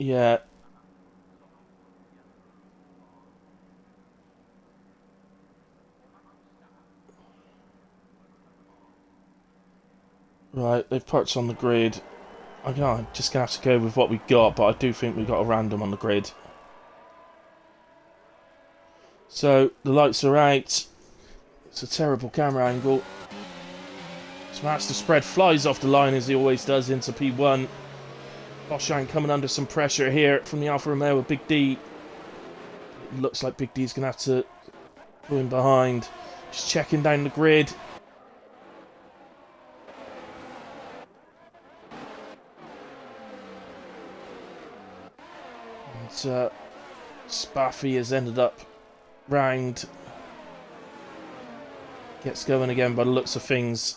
Yeah. Right, they've parked on the grid. I'm just going to have to go with what we got, but I do think we got a random on the grid. So, the lights are out. It's a terrible camera angle. Smash the spread, flies off the line as he always does into P1. Boshan coming under some pressure here from the Alfa Romeo with Big D. It looks like Big D's going to have to go in behind. Just checking down the grid. And Spaffy has ended up round. Gets going again by the looks of things.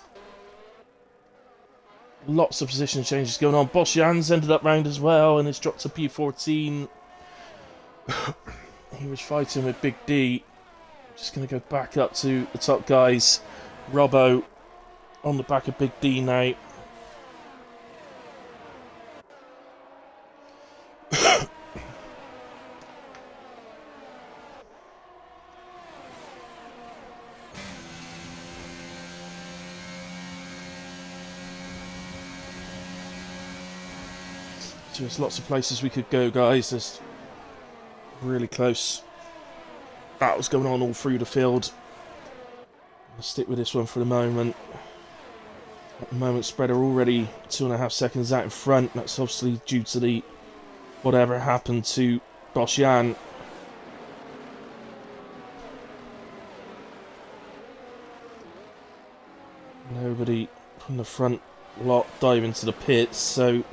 Lots of position changes going on. Boshan's ended up round as well and it's dropped to P14. He was fighting with Big D. Just going to go back up to the top guys. Robbo on the back of Big D now. There's lots of places we could go, guys. There's really close battles going on all through the field. I'll stick with this one for the moment. At the moment, Spreader already 2.5 seconds out in front. That's obviously due to the whatever happened to Boshan. Nobody from the front lot dive into the pits, so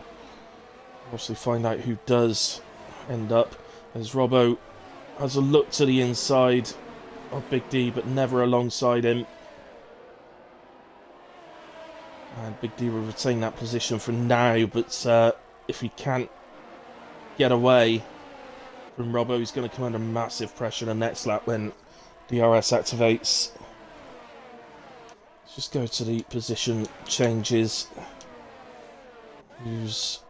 obviously find out who does end up. As Robbo has a look to the inside of Big D, but never alongside him. And Big D will retain that position for now, but if he can't get away from Robbo, he's going to come under massive pressure in the next lap when DRS activates. Let's just go to the position changes. Who's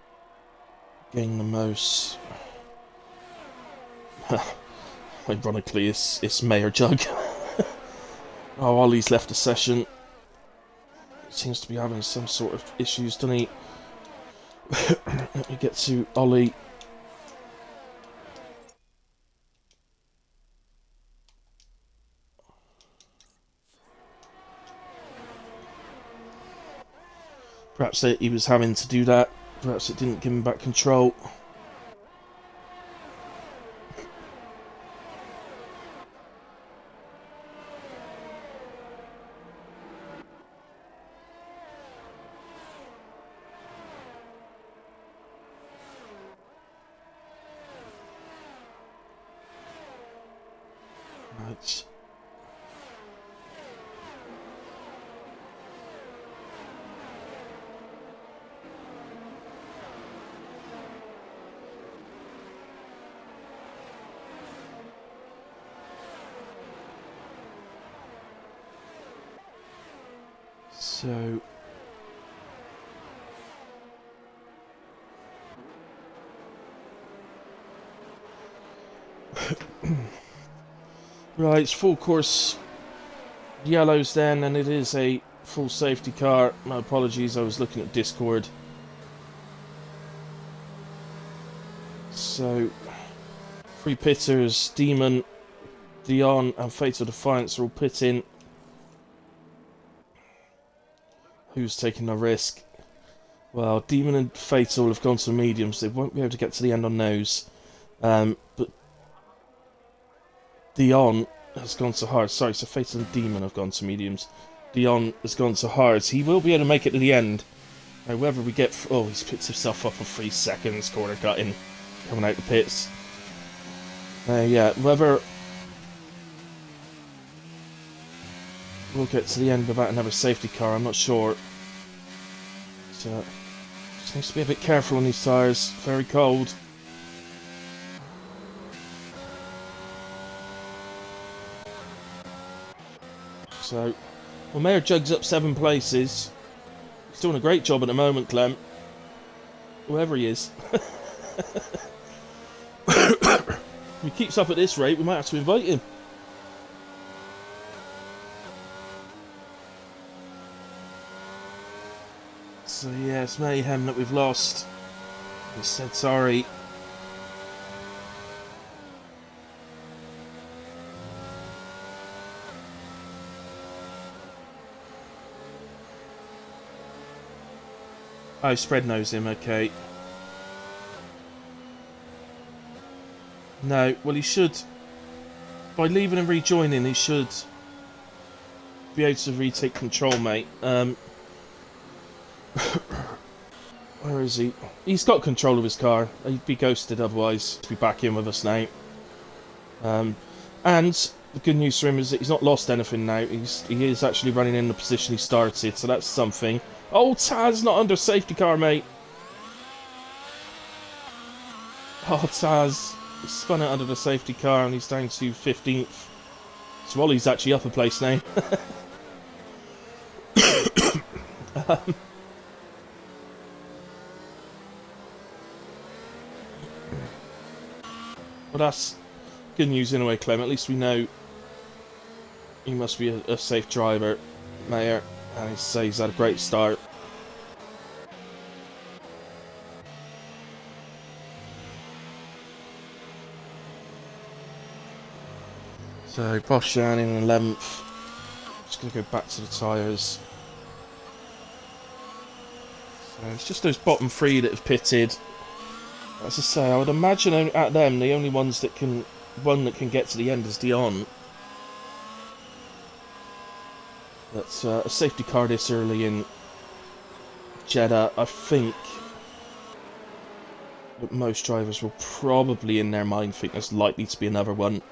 gained the most? Ironically, it's Mayor Jug. Oh, Ollie's left the session. Seems to be having some sort of issues, doesn't he? Let me get to Ollie. Perhaps he was having to do that. Perhaps it didn't give him back control. Right. So right, it's full course yellows then, and it is a full safety car. My apologies, I was looking at Discord. So, three pitters, Demon, Dion and Fatal Defiance are all pitting. Who's taking the risk? Well, Demon and Fatal have gone to mediums. They won't be able to get to the end on those. But Dion has gone to hard. Sorry, so Fatal and Demon have gone to mediums. Dion has gone to hards. He will be able to make it to the end. Now, whether we get... Oh, he's picked himself up for 3 seconds. Corner cutting. Coming out the pits. Yeah, whether... we'll get to the end without another safety car, I'm not sure. So, just needs to be a bit careful on these tyres. Very cold. So, well, Mayor Jug's up 7 places. He's doing a great job at the moment, Clem. Whoever he is. If he keeps up at this rate, we might have to invite him. So yeah, it's mayhem that we've lost. He said sorry. Oh, Spread knows him, okay. No, well he should... by leaving and rejoining, he should be able to retake control, mate. Where is he? He's got control of his car. He'd be ghosted otherwise. To be back in with us now. And the good news for him is that he's not lost anything now. He is actually running in the position he started, so that's something. Oh, Taz not under safety car, mate. Oh, Taz spun it under the safety car and he's down to 15th. Swally's actually up a place now. Well, that's good news in a way, Clem. At least we know he must be a safe driver, Mayor. And he says he's had a great start. So, Boshan in 11th. Just going to go back to the tyres. So, it's just those bottom three that have pitted. As I say, I would imagine at them, the only ones that can... one that can get to the end is Dion. That's a safety car this early in Jeddah. I think that most drivers will probably in their mind think there's likely to be another one.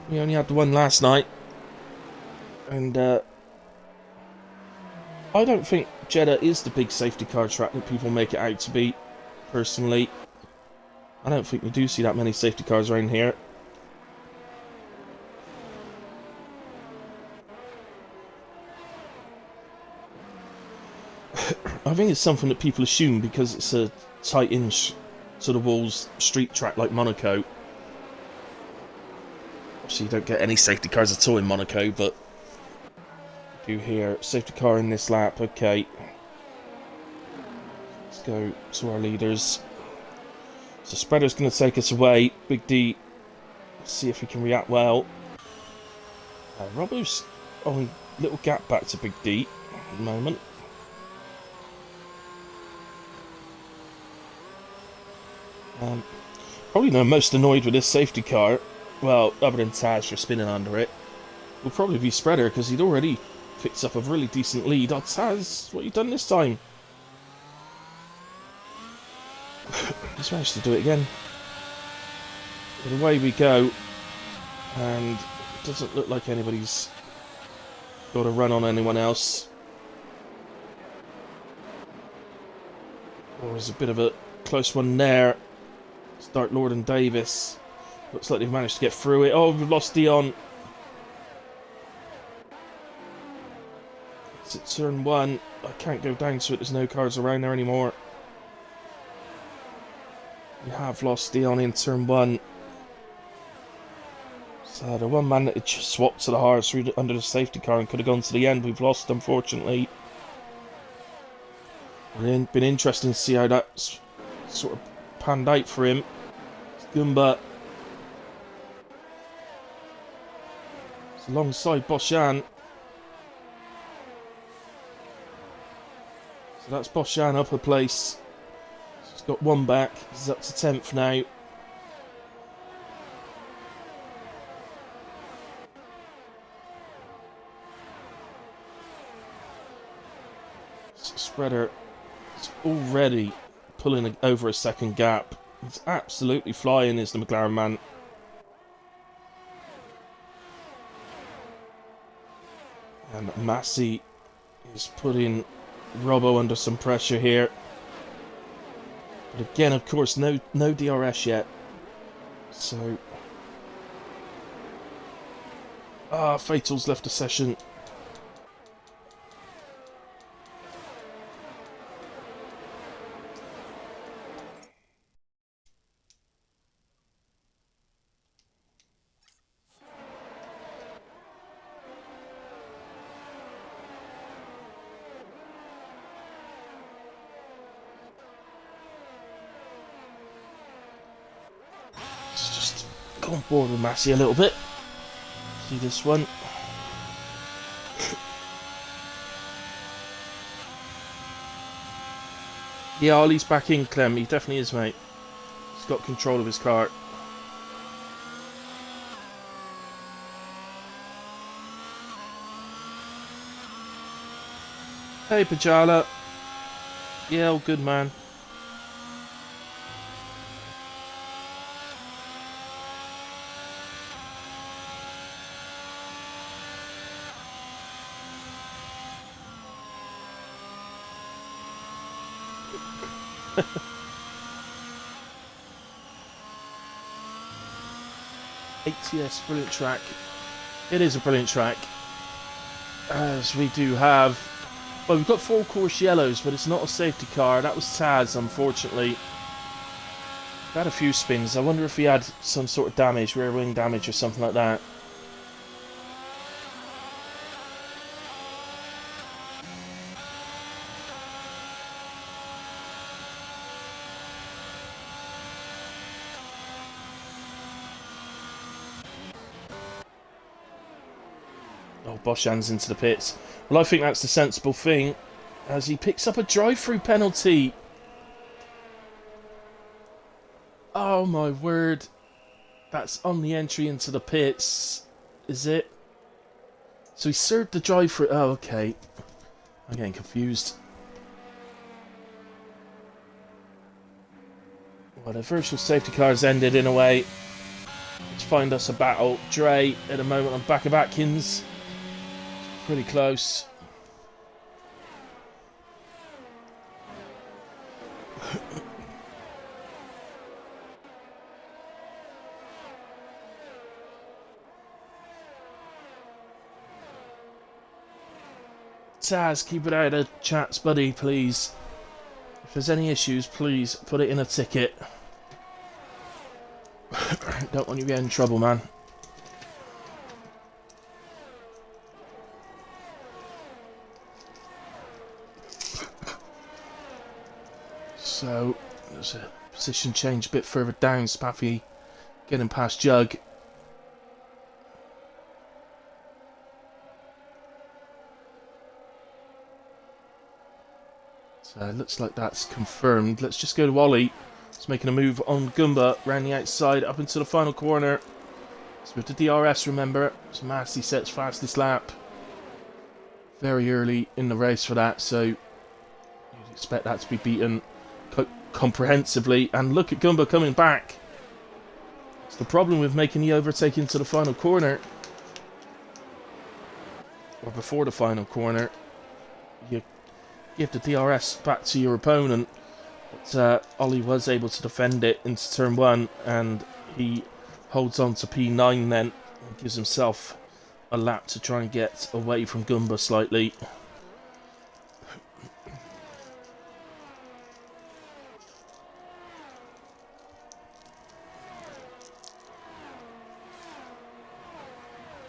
We only had the one last night, and I don't think Jeddah is the big safety car track that people make it out to be, personally. I don't think we do see that many safety cars around here. I think it's something that people assume because it's a tight-in to the walls street track like Monaco. Obviously, you don't get any safety cars at all in Monaco, but you do here. Safety car in this lap, okay. Let's go to our leaders. So Spreader's going to take us away. Big D, let's see if he can react well. Robbo's only little gap back to Big D at the moment. Probably the most annoyed with this safety car, well, other than Taz for spinning under it, will probably be Spreader, because he'd already picked up a really decent lead. Oh, Taz, what have you done this time? He's managed to do it again. But away we go, and it doesn't look like anybody's got a run on anyone else. There was a bit of a close one there. Start Lord and Davis. Looks like they've managed to get through it. Oh, we've lost Dion. It's at turn 1. I can't go down to it. There's no cars around there anymore. We have lost Dion in turn 1. So the one man that had swapped to the hard through under the safety car and could have gone to the end, we've lost, unfortunately. It's been interesting to see how that's sort of panned out for him. Goomba. It's alongside Boshan. So that's Boshan up a place. He's got one back. He's up to 10th now. Spreader is already pulling over a second gap. He's absolutely flying, is the McLaren man. And Massey is putting Robbo under some pressure here. But again, of course, no DRS yet. So... Fatal's left the session. Go on board with Massey a little bit. See this one. Yeah, Ollie's back in, Clem. He definitely is, mate. He's got control of his car. Hey, Pajala. Yeah, all good, man. ATS, brilliant track. It is a brilliant track. As we do have... Well, we've got 4 course yellows, but it's not a safety car. That was Taz, unfortunately. He had a few spins. I wonder if he had some sort of damage, rear wing damage or something like that. Oh, Boshan's into the pits. Well, I think that's the sensible thing, as he picks up a drive-through penalty. Oh my word. That's on the entry into the pits. Is it? So he served the drive-through. Oh, okay. I'm getting confused. Well, the virtual safety car's ended in a way. Let's find us a battle. Dre at the moment on back of Atkins. Pretty close. Taz, keep it out of chats, buddy, please. If there's any issues, please put it in a ticket. Don't want you to get in trouble, man. So, there's a position change a bit further down. Spaffy getting past Jug. So, it looks like that's confirmed. Let's just go to Ollie. He's making a move on Goomba, round the outside, up into the final corner. So with the DRS, remember, it's Massey sets fastest lap. Very early in the race for that, so you'd expect that to be beaten comprehensively. And look at Goomba coming back. It's the problem with making the overtake into the final corner, or before the final corner. You give the DRS back to your opponent, but Ollie was able to defend it into turn 1, and he holds on to P9 then, and gives himself a lap to try and get away from Goomba slightly.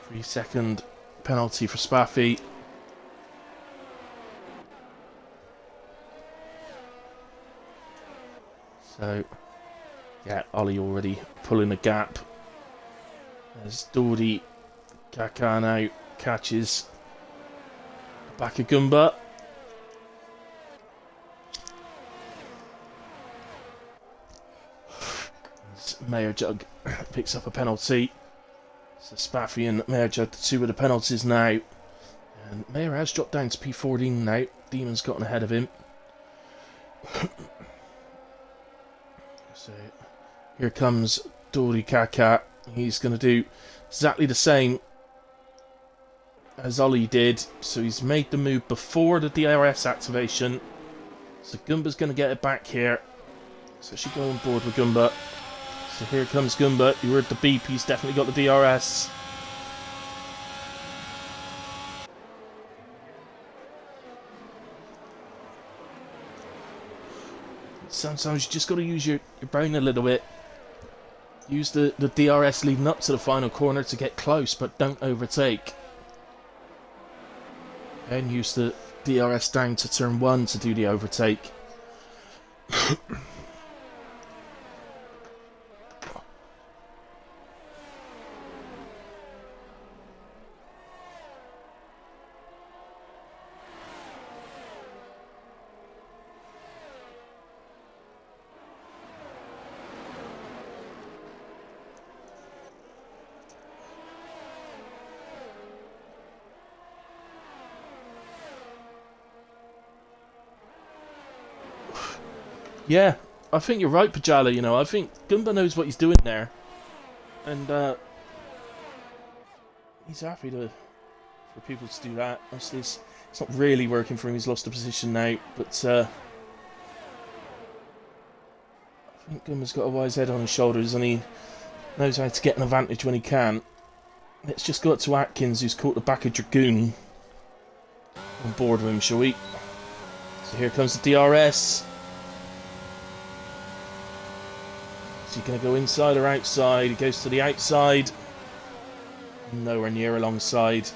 Three-second penalty for Spaffy. So, yeah, Ollie already pulling a gap. There's Dodi Kaka now catches the back of Goomba. Mayor Jug picks up a penalty. So Spaffy and Mayor Jug, the 2 of the penalties now. And Mayor has dropped down to P14 now. Demon's gotten ahead of him. So here comes Dori Kaka. He's going to do exactly the same as Ollie did. So he's made the move before the DRS activation. So Goomba's going to get it back here. So she go on board with Goomba. So here comes Goomba. You heard the beep. He's definitely got the DRS. Sometimes you just got to use your brain a little bit. Use the DRS leading up to the final corner to get close, but don't overtake. And use the DRS down to turn 1 to do the overtake. Yeah, I think you're right, Pajala, you know. I think Goomba knows what he's doing there. And he's happy for people to do that. Obviously, it's not really working for him. He's lost the position now. But I think Goomba's got a wise head on his shoulders, and he Knows how to get an advantage when he can. Let's just go up to Atkins, who's caught the back of Dragoon. On board with him, shall we? So here comes the DRS. Is he going to go inside or outside? He goes to the outside. Nowhere near alongside.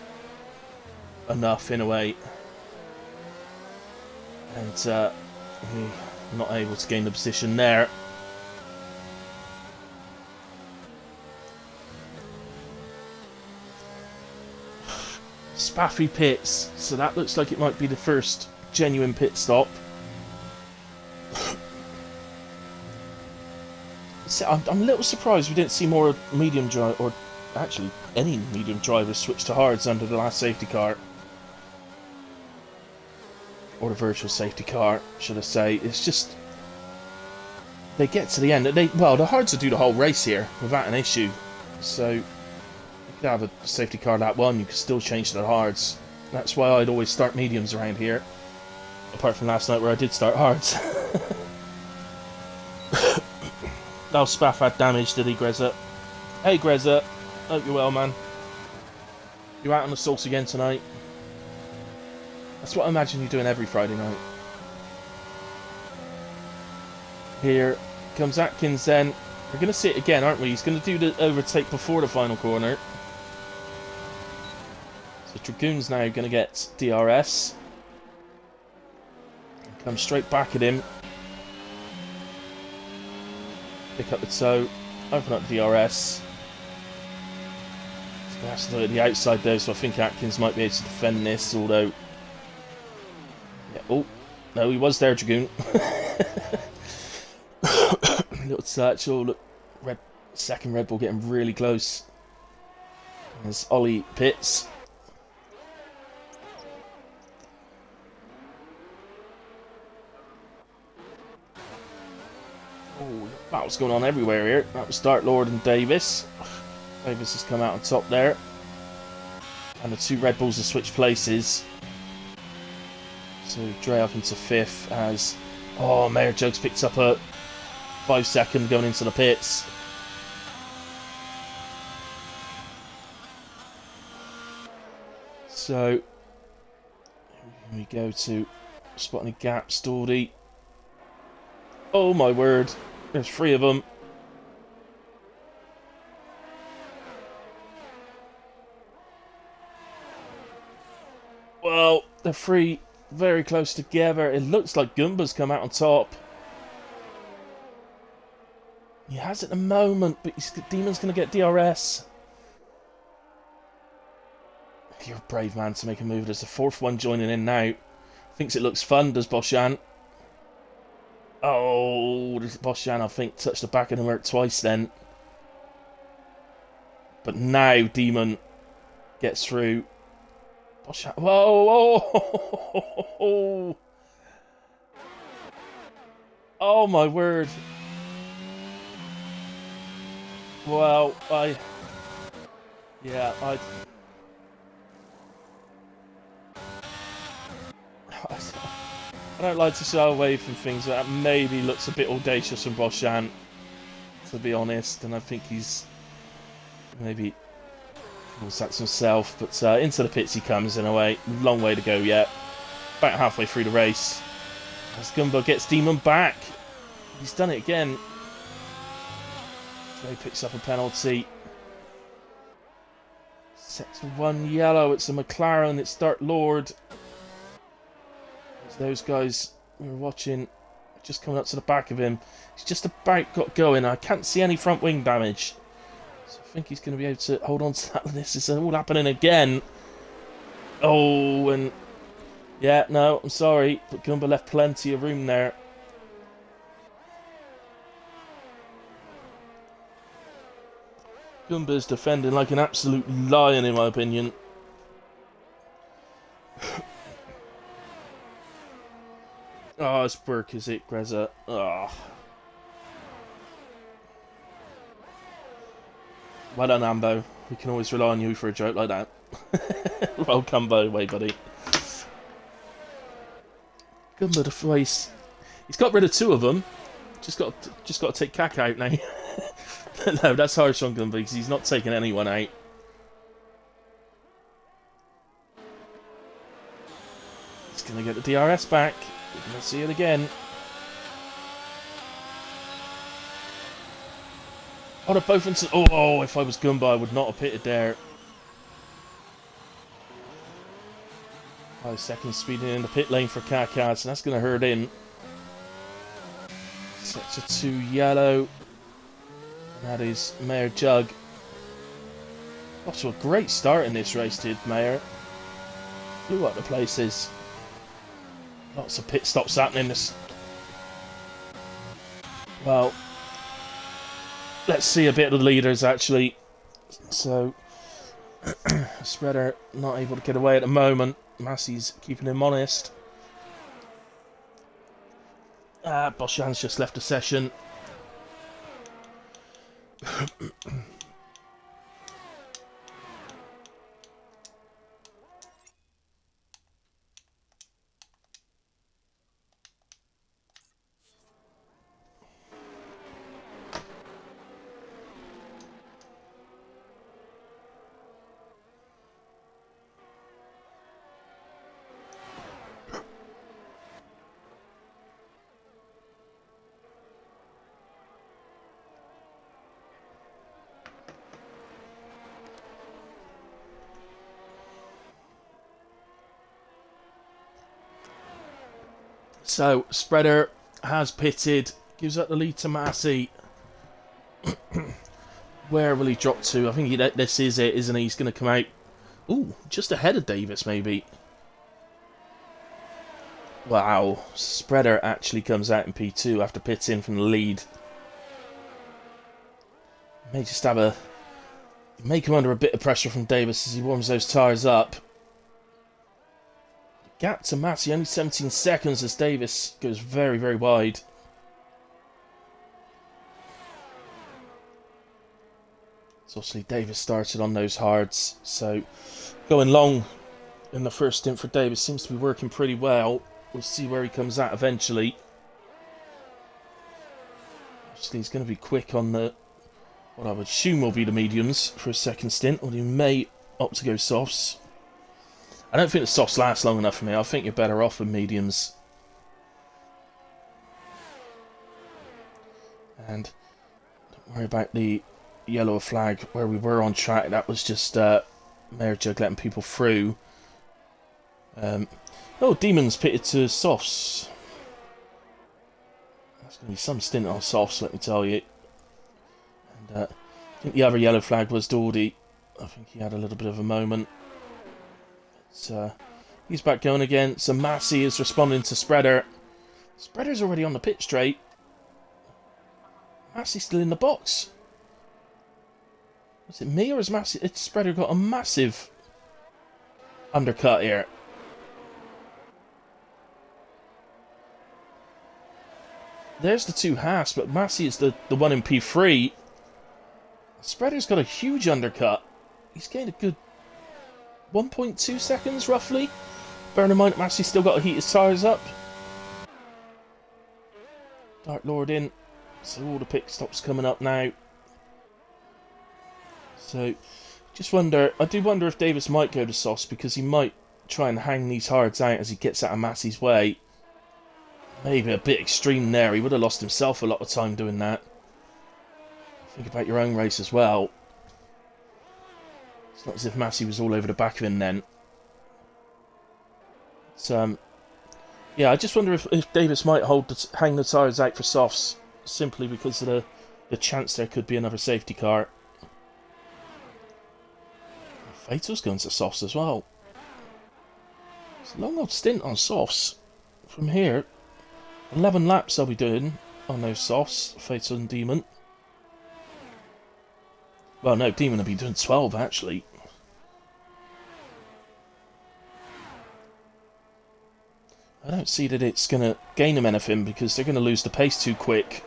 Enough, in a way. And not able to gain the position there. Spaffy pits, so that looks like it might be the first genuine pit stop. So I'm a little surprised we didn't see more medium drive, or actually any medium drivers switch to hards under the last safety car. Or the virtual safety car, should I say. It's just, they get to the end. Well, the hards will do the whole race here without an issue. So, you could have a safety car lap 1, you could still change to the hards. That's why I'd always start mediums around here. Apart from last night where I did start hards. Oh, Spaff had damage, did he, Grezza? Hey, Grezza. Hope you're well, man. You out on the sauce again tonight? That's what I imagine you're doing every Friday night. Here comes Atkins then. We're going to see it again, aren't we? He's going to do the overtake before the final corner. So Dragoon's now going to get DRS. Come straight back at him. Pick up the toe. Open up the DRS. He's going to have to do it at the outside though, so I think Atkins might be able to defend this, although... Yeah, oh, no, he was there, Dragoon. Little touch. Oh, look. Second Red Bull getting really close. There's Ollie pits. Oh, battles going on everywhere here. That was Dark Lord and Davis. Davis has come out on top there. And the two Red Bulls have switched places. So Dre up into 5th as... Oh, Mayor Jokes picks up a 5-second going into the pits. So, here we go to spotting a gap, Stordy. Oh my word, there's 3 of them. Well, they're 3 very close together. It looks like Goomba's come out on top. He has at the moment, but Demon's going to get DRS. You're a brave man to make a move. There's the 4th one joining in now. Thinks it looks fun, does Boshan. Oh, Boshan, I think, touched the back of the Merc twice then. But now Demon gets through. Boshan. Whoa! Oh, oh my word. Well, I don't like to shy away from things that maybe looks a bit audacious from Boshan, to be honest, and I think he's maybe calls that himself, but into the pits he comes in a way. Long way to go yet. About halfway through the race. As Gumbo gets Demon back. He's done it again. So he picks up a penalty. Sector 1 yellow. It's a McLaren. It's Dark Lord. Those guys we were watching just coming up to the back of him. He's just about got going. I can't see any front wing damage. So I think he's going to be able to hold on to that. This is all happening again. Oh, and yeah, no, I'm sorry, but Gumba left plenty of room there. Gumba's defending like an absolute lion, in my opinion. Oh, it's Burke, is it, Grezza? Oh. Well done, Ambo. We can always rely on you for a joke like that. Well, Cumbo away, buddy. Gumbo the face. He's got rid of 2 of them. Just got to take Cack out now. No, that's harsh on Gunn because he's not taking anyone out. He's going to get the DRS back. We're going to see it again. Oh, they're both into... Oh, if I was Gumba, I would not have pitted there. 5 seconds speeding in the pit lane for Kakas, and that's going to hurt in. Sector 2 yellow. And that is Mayor Jug. Off to a great start in this race, did Mayor. Flew up the places. Lots of pit stops happening. Well, let's see a bit of the leaders actually. So, Spreader not able to get away at the moment. Massey's keeping him honest. Boshan's just left the session. So, Spreader has pitted, gives up the lead to Massey. Where will he drop to? I think this is it, isn't he? He's going to come out. Ooh, just ahead of Davis, maybe. Wow, Spreader actually comes out in P2 after pitting from the lead. May just have a... May come under a bit of pressure from Davis as he warms those tyres up. Gap to Massey, only 17 seconds as Davis goes very, very wide. So obviously Davis started on those hards, so going long in the first stint for Davis seems to be working pretty well. We'll see where he comes at eventually. Obviously he's going to be quick on the, what I would assume will be the mediums for a second stint, or he may opt to go softs. I don't think the softs last long enough for me. I think you're better off with mediums. And don't worry about the yellow flag where we were on track. That was just Mayor Jug letting people through. Oh, Demons pitted to softs. That's going to be some stint on softs, let me tell you. And I think the other yellow flag was Dawdy. I think he had a little bit of a moment. He's back going again. So Massey is responding to Spreader. Spreader's already on the pit straight. Massey's still in the box. Was it me or has Massey? It's Spreader got a massive undercut here. There's the two halves, but Massey is the one in P3. Spreader's got a huge undercut. He's gained a good 1.2 seconds, roughly. Bearing in mind that Massey's still got to heat his tyres up. Dark Lord in. So all the pit stops coming up now. So, just wonder... I do wonder if Davis might go to Sauce, because he might try and hang these hards out as he gets out of Massey's way. Maybe a bit extreme there. He would have lost himself a lot of time doing that. Think about your own race as well. It's not as if Massey was all over the back of him then. But, yeah, I just wonder if Davis might hang the tyres out for softs, simply because of the chance there could be another safety car. Fatal's going to softs as well. It's a long old stint on softs. From here, 11 laps they'll be doing on those softs, Fatal and Demon. Well, no, Demon will be doing 12 actually. I don't see that it's going to gain them anything because they're going to lose the pace too quick.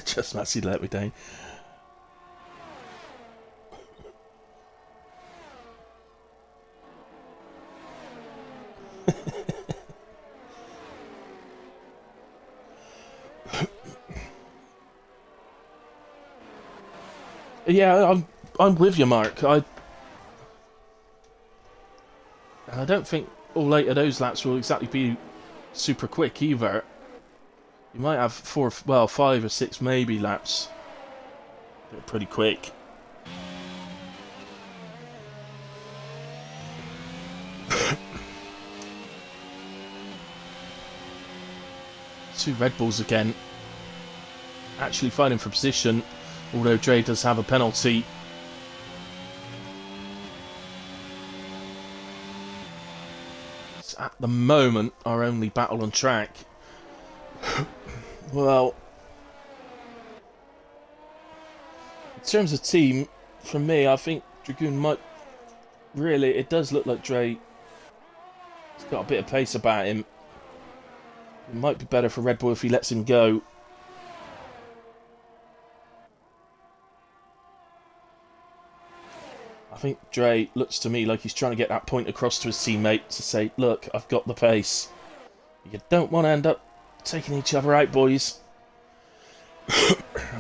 Just Massey let me down. Yeah, I'm with you, Mark. I don't think all 8 of those laps will exactly be super quick either. You might have 5 or 6 maybe laps. They're pretty quick. Two Red Bulls again. Actually fighting for position, although Dre does have a penalty. It's at the moment our only battle on track. Well, in terms of team, for me, I think Dragoon might... Really, it does look like Dre has got a bit of pace about him. It might be better for Red Bull if he lets him go. I think Dre looks to me like he's trying to get that point across to his teammate to say, look, I've got the pace. You don't want to end up taking each other out, boys.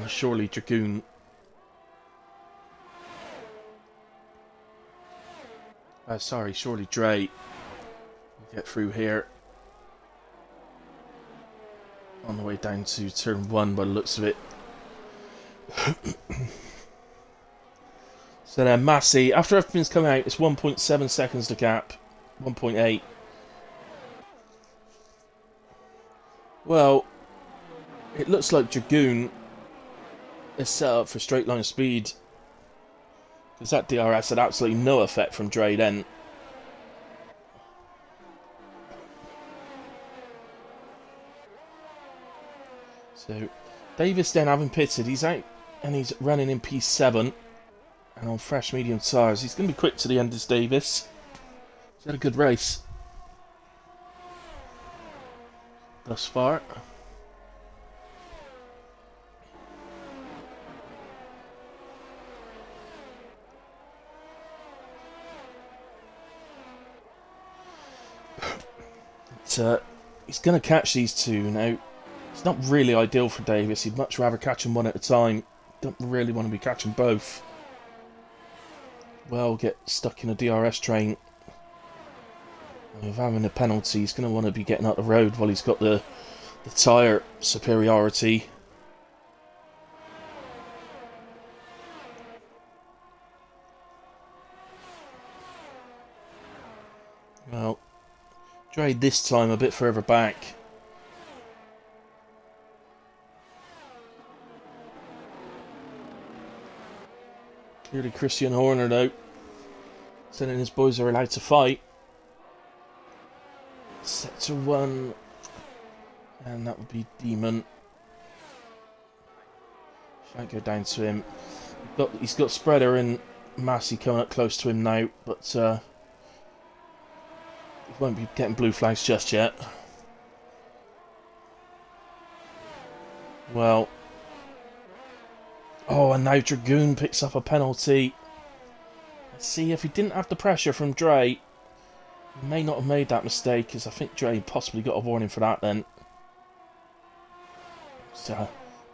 Surely Dragoon... surely Dre will get through here. On the way down to turn 1 by the looks of it. So then Massey, after everything's come out, it's 1.7 seconds to gap. 1.8. Well, it looks like Dragoon is set up for straight line speed. Because that DRS had absolutely no effect from Dre then. So, Davis then having pitted, he's out and he's running in P7 and on fresh medium tyres. He's going to be quick to the end, this Davis. He's had a good race thus far. But, he's going to catch these two now. It's not really ideal for Davis. He'd much rather catch them one at a time. Don't really want to be catching both. Well, get stuck in a DRS train. And with having a penalty, he's going to want to be getting out the road while he's got the tyre superiority. Well, Dre this time a bit further back. Clearly Christian Horner though, saying his boys are allowed to fight. Sector 1, and that would be Demon. Shan't go down to him. He's got Spreader and Massey coming up close to him now, but he won't be getting blue flags just yet. Well, oh, and now Dragoon picks up a penalty. Let's see, if he didn't have the pressure from Dre, he may not have made that mistake, because I think Dre possibly got a warning for that then. So,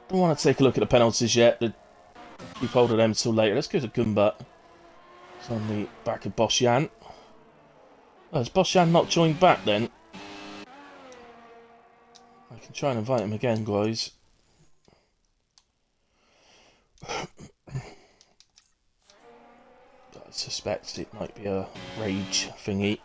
don't want to take a look at the penalties yet. Keep hold of them until later. Let's go to Gumba. It's on the back of Bosjan. Oh, has Bosjan not joined back then? I can try and invite him again, guys. I suspect it might be a rage thingy.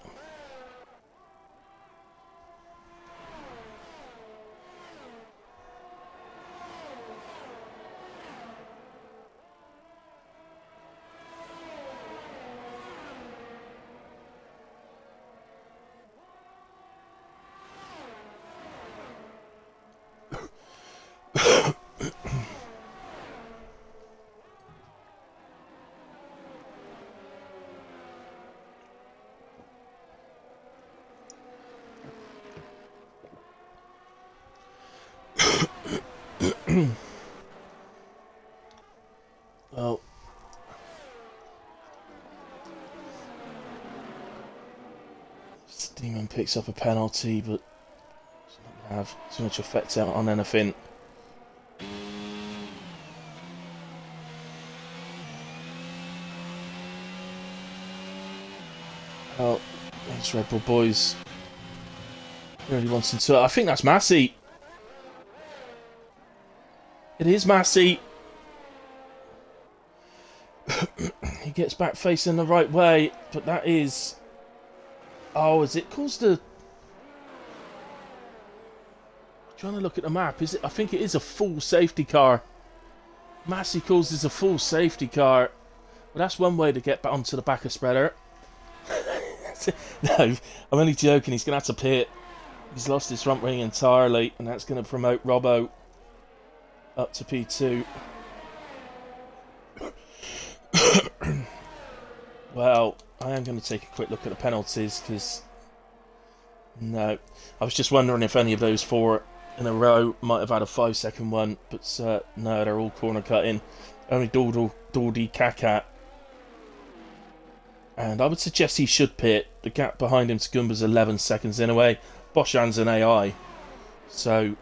Well, Demon picks up a penalty, but it's not going to have too much effect out on anything. Well, these Red Bull boys really wanting to. I think that's Massey. It is Massey. He gets back facing the right way, but that is... Oh, is it caused a... Trying to look at the map. Is it? I think it is a full safety car. Massey causes a full safety car. Well, that's one way to get back onto the back of Spreader. No, I'm only joking. He's going to have to pit. He's lost his front wing entirely, and that's going to promote Robbo up to P2. Well, I am going to take a quick look at the penalties, because... No. I was just wondering if any of those 4 in a row might have had a 5-second one, but no, they're all corner cutting. Only Dordy Kakat. And I would suggest he should pit. The gap behind him to Goomba's 11 seconds in a way. Boshan's an AI. So,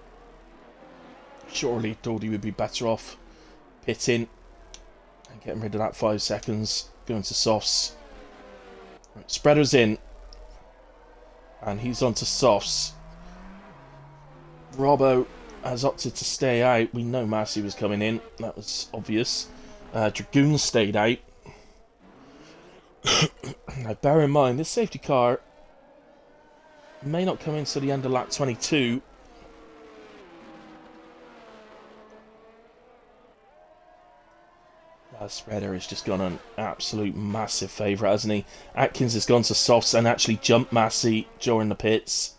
surely Dordy would be better off pitting and getting rid of that 5 seconds. Going to softs. Right, Spreader's in. And he's on to softs. Robbo has opted to stay out. We know Massey was coming in. That was obvious. Dragoon stayed out. Now, bear in mind, this safety car may not come in to the end of lap 22. Spreader has just gone an absolute massive favourite, hasn't he? Atkins has gone to softs and actually jumped Massey during the pits.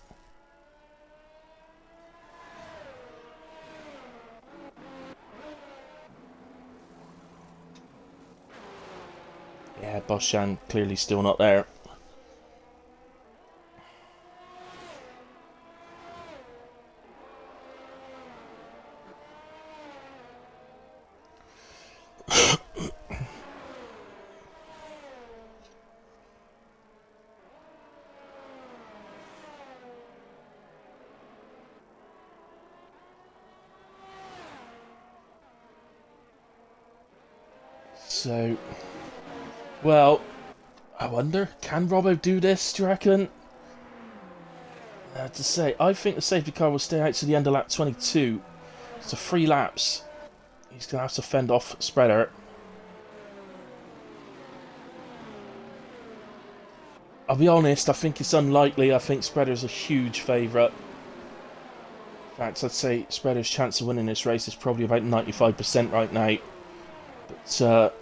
Yeah, Boshan clearly still not there. So, well, I wonder, can Robbo do this, do you reckon? To say, I think the safety car will stay out to the end of lap 22. So 3 laps. He's going to have to fend off Spreader. I'll be honest, I think it's unlikely. I think Spreader's a huge favourite. In fact, I'd say Spreader's chance of winning this race is probably about 95% right now. But,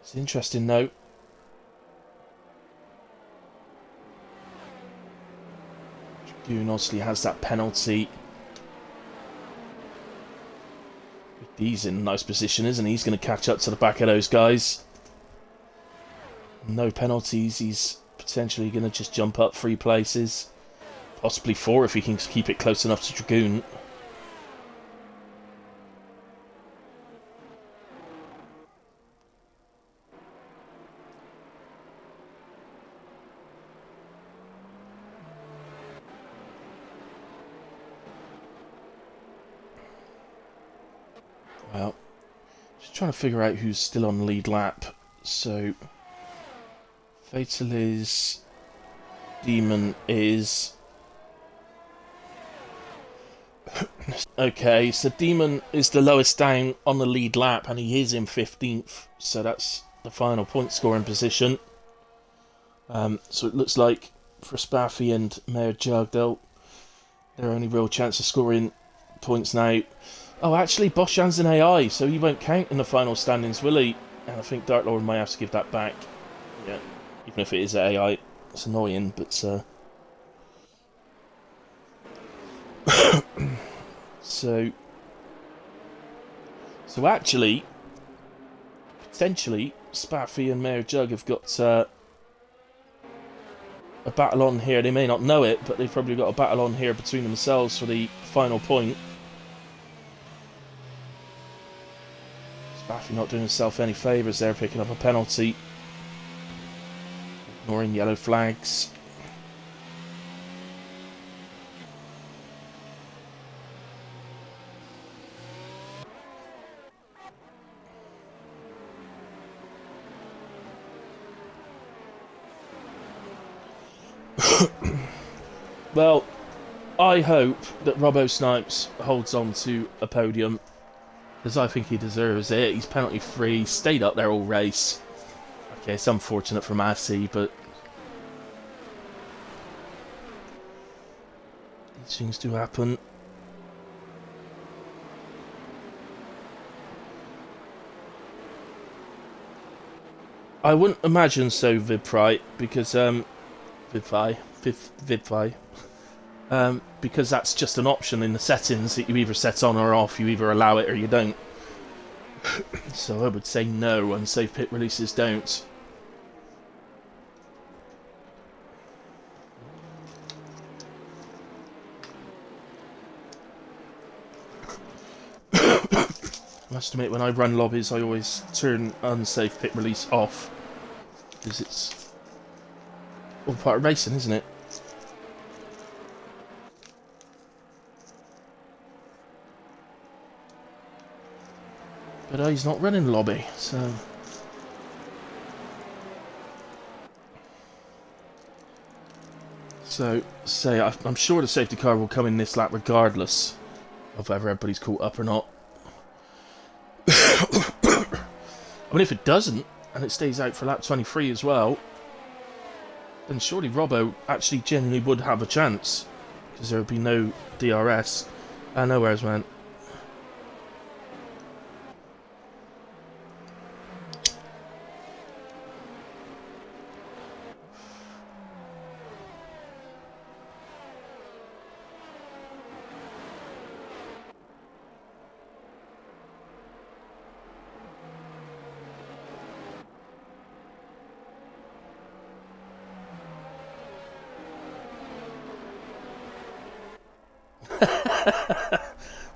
it's interesting though. Dragoon obviously has that penalty. He's in a nice position, isn't he? He's going to catch up to the back of those guys. No penalties. He's potentially going to just jump up 3 places. Possibly 4 if he can keep it close enough to Dragoon. Well, just trying to figure out who's still on the lead lap. So, Fatal is... Demon is... Okay, so Demon is the lowest down on the lead lap, and he is in 15th. So that's the final point scoring position. So it looks like for Spaffy and Mayor Jug, their only real chance of scoring points now. Oh, actually, Boshan's an AI, so he won't count in the final standings, will he? And I think Dark Lord might have to give that back. Yeah, even if it is AI, it's annoying, but so actually, potentially, Spaffy and Mayor Jug have got a battle on here. They may not know it, but they've probably got a battle on here between themselves for the final point. Spaffy not doing himself any favours there, picking up a penalty. ignoring yellow flags. Well, I hope that Robbo Snipes holds on to a podium, because I think he deserves it. He's penalty free, stayed up there all race. Okay, it's unfortunate for Massey, but these things do happen. I wouldn't imagine so, Vibfry, because Vibfry, because that's just an option in the settings that you either set on or off. You either allow it or you don't. So I would say no, unsafe pit releases don't. I must admit, when I run lobbies, I always turn unsafe pit release off, because it's all part of racing, isn't it? But he's not running lobby, so... I'm sure the safety car will come in this lap regardless of whether everybody's caught up or not. I mean, if it doesn't, and it stays out for lap 23 as well, then surely Robbo actually genuinely would have a chance, because there would be no DRS. Nowhere's man.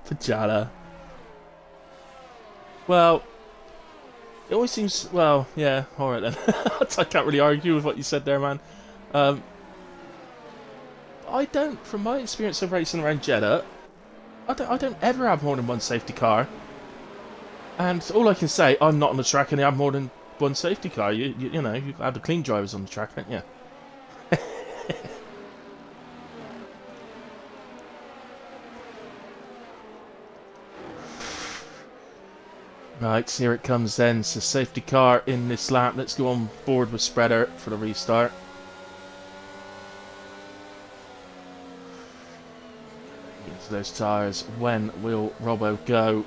Pajala. Well, it always seems... Well, yeah, alright then. I can't really argue with what you said there, man. I don't, from my experience of racing around Jeddah, I don't ever have more than one safety car. And all I can say, I'm not on the track and I have more than one safety car. You know, you've had the clean drivers on the track, haven't you? Right, here it comes then. It's a safety car in this lap. Let's go on board with Spreader for the restart. Into those tyres. When will Robbo go?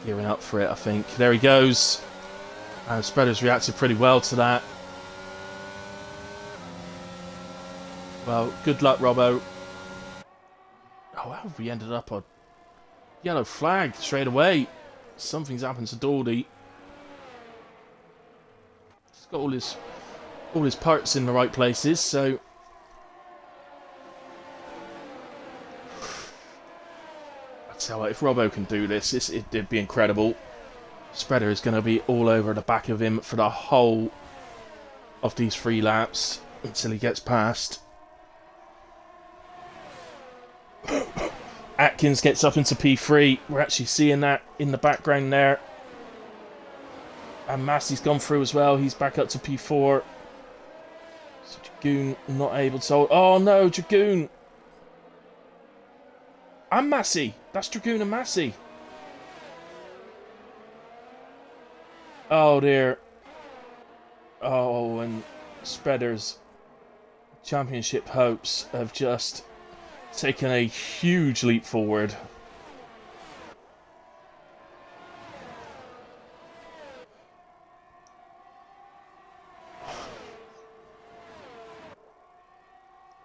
Gearing up for it, I think. There he goes. And Spreader's reacted pretty well to that. Well, good luck, Robbo. Oh, how have we ended up on yellow flag straight away? Something's happened to Dawdy. He's got all his parts in the right places, so I tell you, if Robbo can do this, it'd be incredible. Spreader is going to be all over the back of him for the whole of these 3 laps until he gets past. Atkins gets up into P3. We're actually seeing that in the background there. And Massey's gone through as well. He's back up to P4. So Dragoon not able to hold. Oh no, Dragoon! And Massey! That's Dragoon and Massey. Oh dear. Oh, and Spreader's championship hopes have just taken a huge leap forward.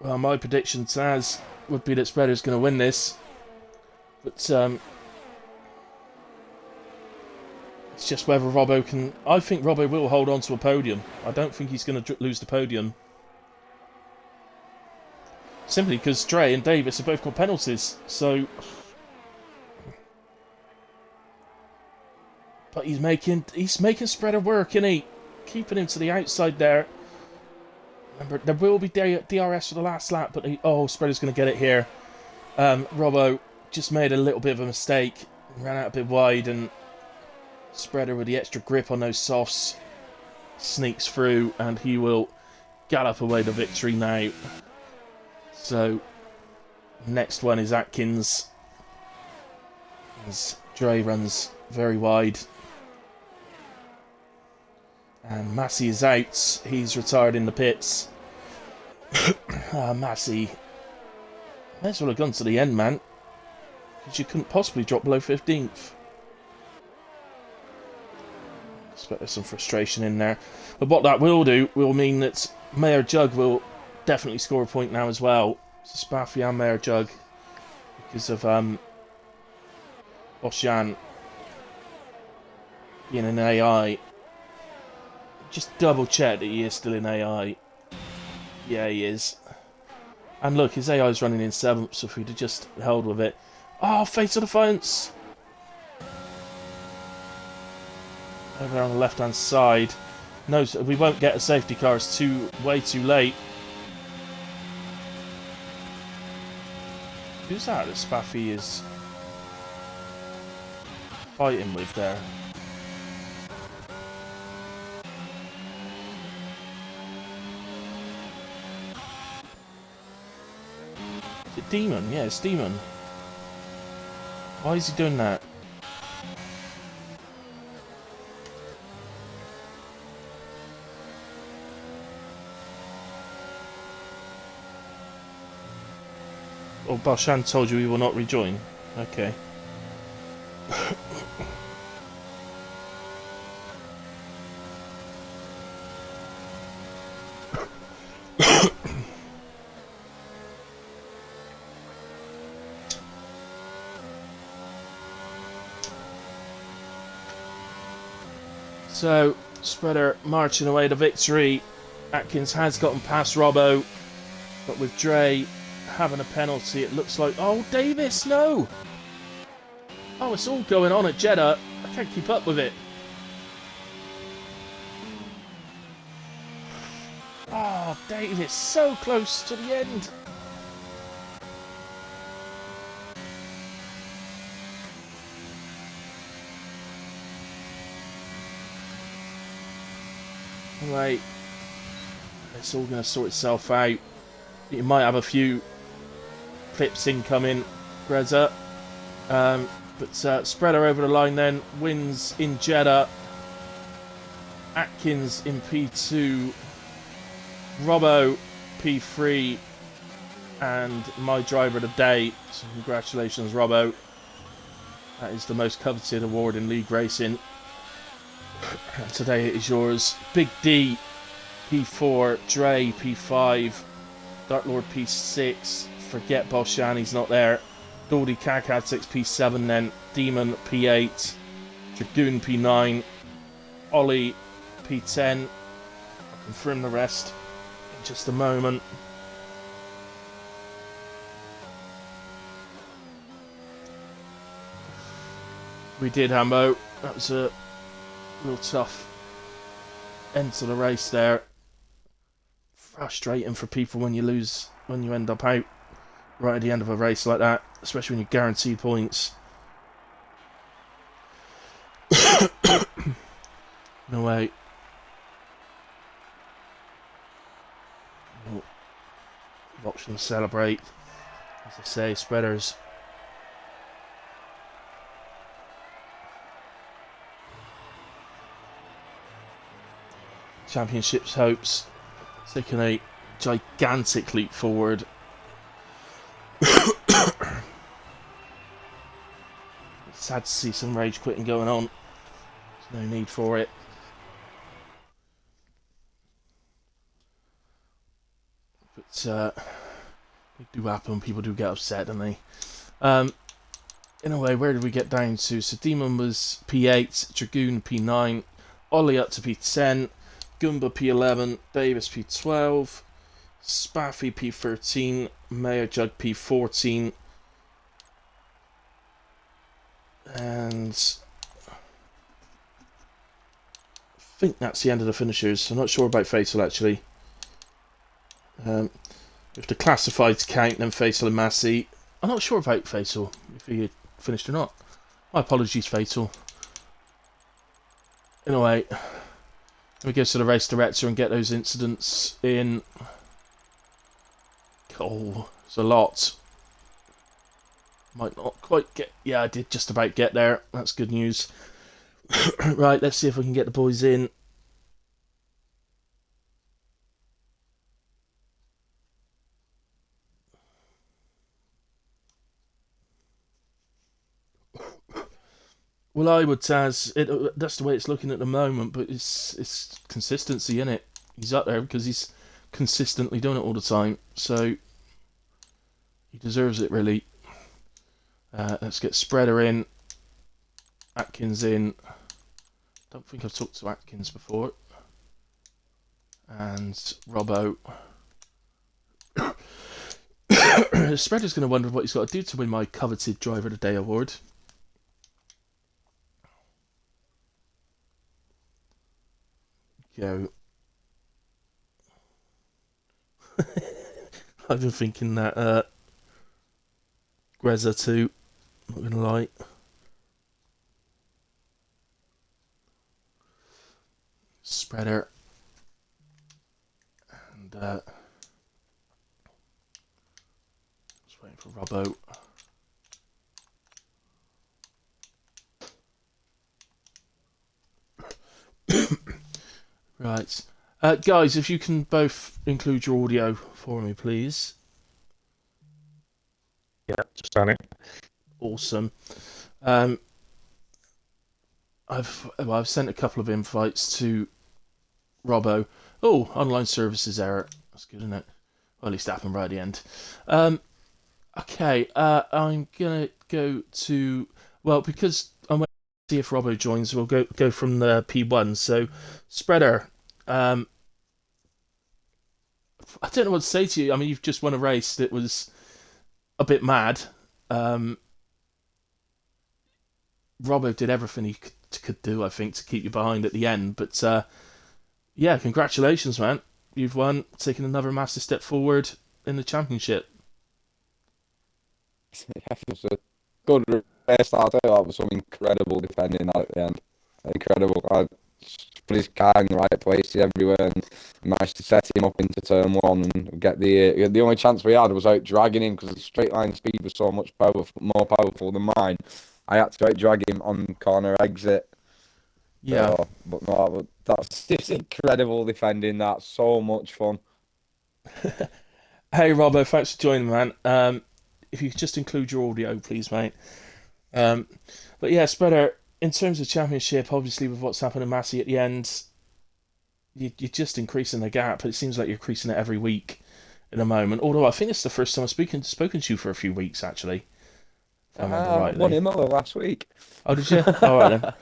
Well, my prediction, Taz, would be that Spreader's going to win this. But it's just whether Robbo can... I think Robbo will hold on to a podium. I don't think he's going to lose the podium. Simply because Dre and Davis have both got penalties, so... But he's making Spreader work, isn't he? Keeping him to the outside there. Remember, there will be DRS for the last lap, but Spreader's going to get it here. Robbo just made a little bit of a mistake, ran out a bit wide, and Spreader with the extra grip on those softs sneaks through, and he will gallop away the victory now. So, next one is Atkins, as Dre runs very wide. And Massey is out. He's retired in the pits. Massey. May as well have gone to the end, man. Because you couldn't possibly drop below 15th. I expect there's some frustration in there. But what that will do will mean that Mayor Jug will definitely score a point now as well. So Spaffy and Mayor Jug. Because of Oshan being an AI. Just double check that he is still in AI. Yeah, he is. And look, his AI is running in 7th, so if we'd have just held with it. Oh, Fatal Defiance! Over there on the left-hand side. No, we won't get a safety car. It's way too late. Who's that Spaffy is fighting with there? Is it Demon? Yeah, it's Demon. Why is he doing that? Oh, Balshan told you he will not rejoin. Okay. So, Spreader marching away to victory. Atkins has gotten past Robbo, but with Dre having a penalty, it looks like... Oh, Davis, no! Oh, it's all going on at Jeddah. I can't keep up with it. Oh, Davis, so close to the end. Right, it's all going to sort itself out. You might have a few clips incoming, Greta. But Spreader over the line then, wins in Jeddah. Atkins in P2. Robbo P3. And my driver of the day. So congratulations, Robbo. That is the most coveted award in league racing. Today it is yours. Big D P4, Dre P5, Dark Lord P6, forget Boshan, he's not there. Dodie Kakad 6 P7 then, Demon P8, Dragoon P9, Ollie P10. I'll confirm the rest in just a moment. We did, Hambo. That was a real tough end to the race there. Frustrating for people when you lose, when you end up out right at the end of a race like that, especially when you guarantee points. No way. Watch them celebrate. As I say, Spreaders. Championships hopes taking a gigantic leap forward. It's sad to see some rage quitting going on. There's no need for it. But it do happen. People do get upset, don't they? In a way, where did we get down to? So Demon was P8, Dragoon P9, Ollie up to P10. Goomba P11, Davis P12, Spaffy P13, Mayor Jug P14, and think that's the end of the finishers. I'm not sure about Fatal actually. If the classifieds count, then Fatal and Massey. I'm not sure about Fatal, if he finished or not. My apologies, Fatal. Anyway, let me go to the race director and get those incidents in. Oh, it's a lot. Might not quite get... Yeah, I did just about get there. That's good news. Right, let's see if we can get the boys in. Well, I would, Taz. That's the way it's looking at the moment, but it's consistency, in it. He's up there because he's consistently doing it all the time, so he deserves it, really. Let's get Spreader in, Atkins in. Don't think I've talked to Atkins before, and Robbo. Spreader's going to wonder what he's got to do to win my coveted Driver of the Day award. Go. I've been thinking that Greza too, not gonna lie. Spreader and just waiting for Robbo. Right, guys, if you can both include your audio for me, please. Yeah, just done it. Awesome. I've sent a couple of invites to Robbo. Oh, online services error. That's good, isn't it? Well, at least that happened right at the end. Okay, I'm gonna go to because I'm waiting to see if Robbo joins. We'll go from the P1. So, Spreader. I don't know what to say to you. I mean, you've just won a race that was a bit mad. Robbo did everything he could do, I think, to keep you behind at the end. But yeah, congratulations, man. You've won, taking another massive step forward in the championship. Yeah, it was a good race. I'll tell you, that was some incredible defending at the end. Incredible. I put his car in the right places everywhere and managed to set him up into turn one and get the only chance we had was out dragging him because the straight line speed was so much more powerful than mine. I had to out drag him on corner exit. Yeah. So, but no, that's just incredible defending. That's so much fun. Hey, Robbo, thanks for joining, man. If you could just include your audio, please, mate. But yeah, Spreader, in terms of championship, obviously with what's happened to Massey at the end, you're just increasing the gap. It seems like you're increasing it every week at the moment. Although I think it's the first time I've spoken to you for a few weeks, actually. If I remember rightly. Won him over last week. Oh, did you? All right then.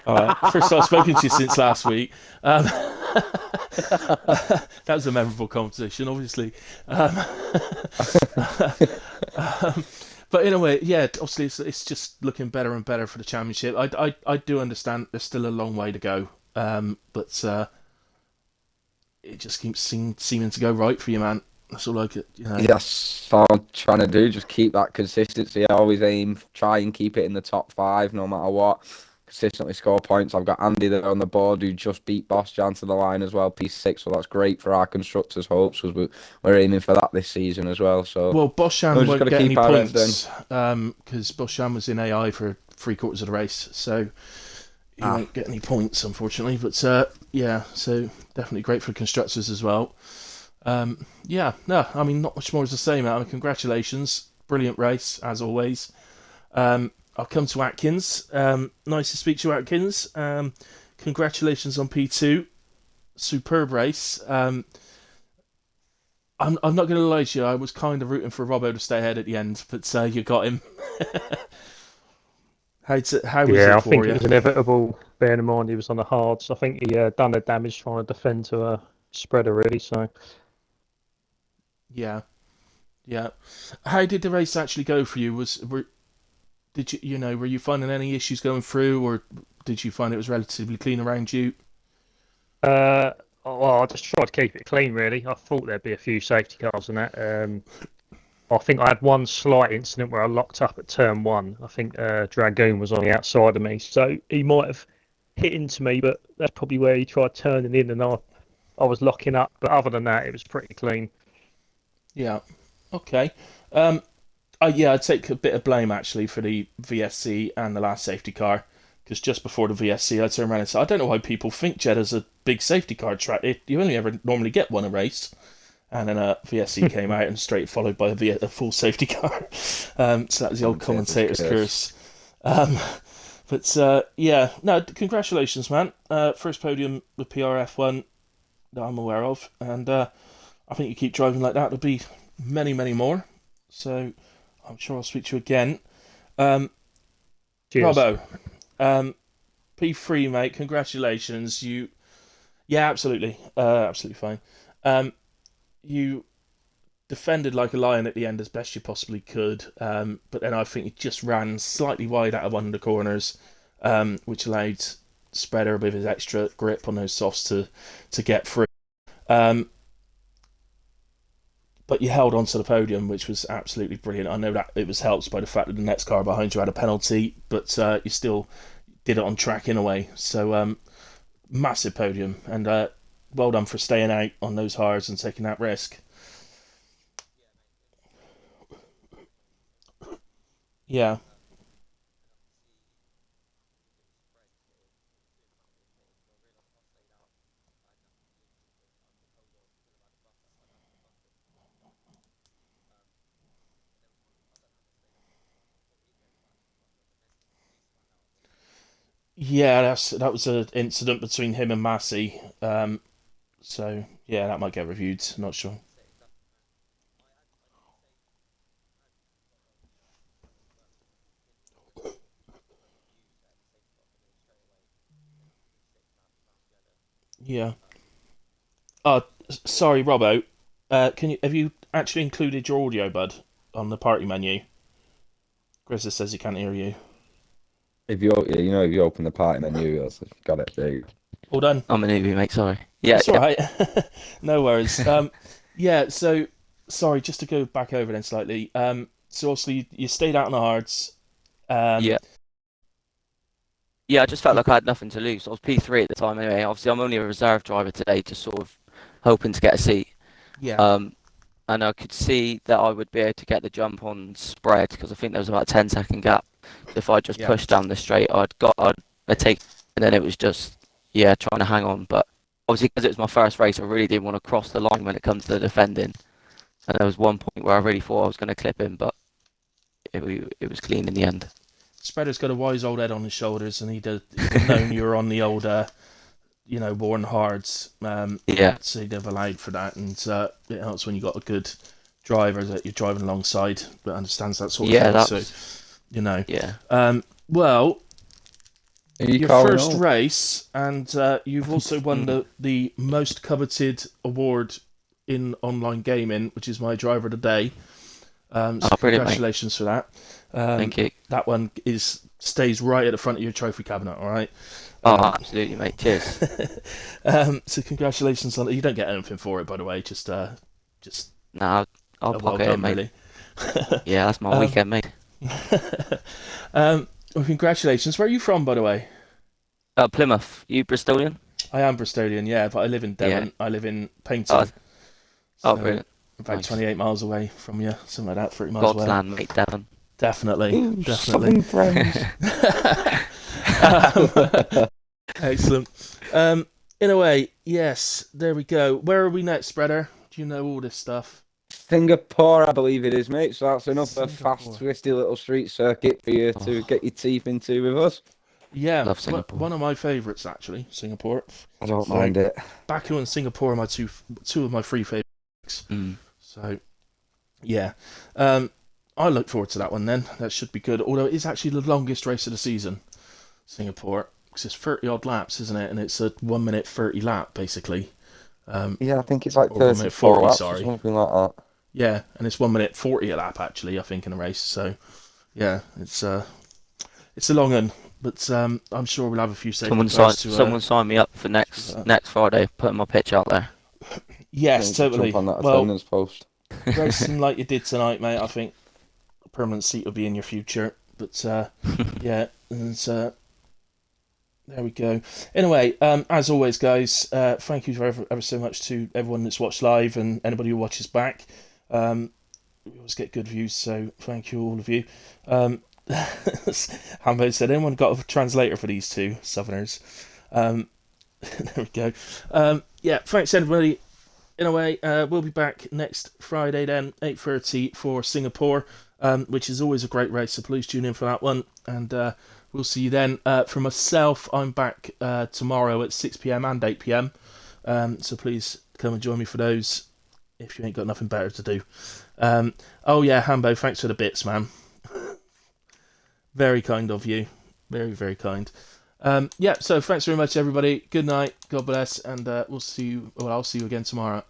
All right. First time I've spoken to you since last week. That was a memorable competition, obviously. But in a way, yeah, obviously it's just looking better and better for the championship. I do understand there's still a long way to go, but it just keeps seeming to go right for you, man. That's all I could, Yes, all I'm trying to do, just keep that consistency. I always try and keep it in the top 5 no matter what. Consistently score points. I've got Andy there on the board who just beat Boss Jan to the line as well, P6, so that's great for our constructors' hopes because we're aiming for that this season as well. So well, Boschan won't get any points because Boschan was in AI for 3/4 of the race, so he won't get any points, unfortunately. But yeah, so definitely great for constructors as well. Yeah, no, I mean, not much more to say, man. I mean, congratulations. Brilliant race, as always. I'll come to Atkins. Nice to speak to you, Atkins. Congratulations on P2. Superb race. I'm not going to lie to you, I was kind of rooting for Robbo to stay ahead at the end, but you got him. How was it for you? I think it was inevitable, bearing in mind he was on the hards. I think he done the damage trying to defend to a Spreader, really, so... Yeah. How did the race actually go for you? Were you finding any issues going through, or did you find it was relatively clean around you? Well, I just tried to keep it clean, really. I thought there'd be a few safety cars in that. I think I had one slight incident where I locked up at turn one. I think Dragoon was on the outside of me, so he might have hit into me, but that's probably where he tried turning in, and I was locking up. But other than that, it was pretty clean. Yeah. Okay. Yeah, I'd take a bit of blame actually for the VSC and the last safety car, because just before the VSC, I turned around and said, I don't know why people think Jeddah's a big safety car track. You only ever normally get one a race. And then a VSC came out and straight followed by a full safety car. So that was the old commentator's curse. Yeah, no, congratulations, man. First podium with PRF1 that I'm aware of. And I think you keep driving like that, there'll be many, many more. So I'm sure I'll speak to you again. Cheers. Robbo, P3, mate, congratulations. Yeah, absolutely. Absolutely fine. You defended like a lion at the end as best you possibly could, but then I think you just ran slightly wide out of one of the corners, which allowed Spreader with his extra grip on those softs to get through. But you held on to the podium, which was absolutely brilliant. I know that it was helped by the fact that the next car behind you had a penalty, but you still did it on track in a way. So massive podium, and well done for staying out on those hards and taking that risk. Yeah, yeah, that was an incident between him and Massey. So yeah, that might get reviewed. Not sure. Yeah. Oh, sorry, Robbo. Can you have you actually included your audio, bud, on the party menu? Grizza says he can't hear you. If you open the party menu, you've got it there. All done. I'm an newbie, mate. Sorry. Yeah, That's all right. No worries. Yeah. So sorry, just to go back over then slightly. So obviously you stayed out on the hards. yeah, yeah. I just felt like I had nothing to lose. I was P3 at the time anyway. Obviously, I'm only a reserve driver today, just sort of hoping to get a seat. Yeah. And I could see that I would be able to get the jump on spread because I think there was about a 10-second gap. If I just Yeah. pushed down the straight, I'd take, and then it was just trying to hang on. But obviously, because it was my first race, I really didn't want to cross the line when it comes to the defending. And there was one point where I really thought I was going to clip him, but it was clean in the end. Spreader's got a wise old head on his shoulders, and he'd have known you were on the old, worn hards. Yeah. So he'd have allowed for that, and it helps when you got a good driver that you're driving alongside that understands that sort of Yeah, thing. that's So, yeah. well, Are you your calling first all? race, and you've also won the most coveted award in online gaming, which is my driver of the day. So Oh, brilliant, mate. congratulations for that. Thank you. That one stays right at the front of your trophy cabinet. All right. Oh, absolutely, mate. Cheers. So congratulations on it. You don't get anything for it, by the way. Just Nah, I'll well pocket it, done, mate. really. Yeah, that's my weekend, mate. Well, congratulations. Where are you from, by the way? Plymouth. You Bristolian? I am Bristolian, yeah, but I live in Devon. Yeah. I live in Paynton. Oh, So, brilliant. about Nice. 28 miles away from you, something like that, 30 miles God's away. land, mate, Devon. Definitely, Ooh, definitely. Southern friends. Excellent. In a way, yes, there we go. Where are we next, Spreader? Do you know all this stuff? Singapore, I believe it is, mate. So that's another Singapore. fast, twisty little street circuit for you to get your teeth into with us. Yeah, Love Singapore. one of my favourites, actually, Singapore. I don't So- mind it. Baku and Singapore are my two of my three favourites. Mm. So, yeah. I look forward to that one then. That should be good. Although it is actually the longest race of the season, Singapore. Because it's 30 odd laps, isn't it? And it's a 1 minute 30 lap, basically. Yeah, I think it's like Or 1 minute 34 40, laps sorry. or something like that. Yeah, and it's 1 minute 40 a lap, actually, I think, in a race. So, yeah, it's it's a long one, but I'm sure we'll have a few safety Someone sign me up for next Friday. Putting my pitch out there. Yes, totally. Jump on that Well, attendance post. racing like you did tonight, mate. I think a permanent seat will be in your future. But yeah, and there we go. Anyway, as always, guys, thank you ever so much to everyone that's watched live and anybody who watches back. We always get good views, so thank you, all of you. Hambo said, anyone got a translator for these two Southerners? There we go. Yeah, thanks, everybody. In a way, we'll be back next Friday then, 8:30 for Singapore, which is always a great race, so please tune in for that one. And we'll see you then. For myself, I'm back tomorrow at 6 p.m. and 8 p.m. So please come and join me for those if you ain't got nothing better to do. Oh yeah, Hambo, thanks for the bits, man. Very kind of you. Very, very kind. Yeah, so thanks very much, everybody. Good night. God bless, and we'll see you. Well, I'll see you again tomorrow.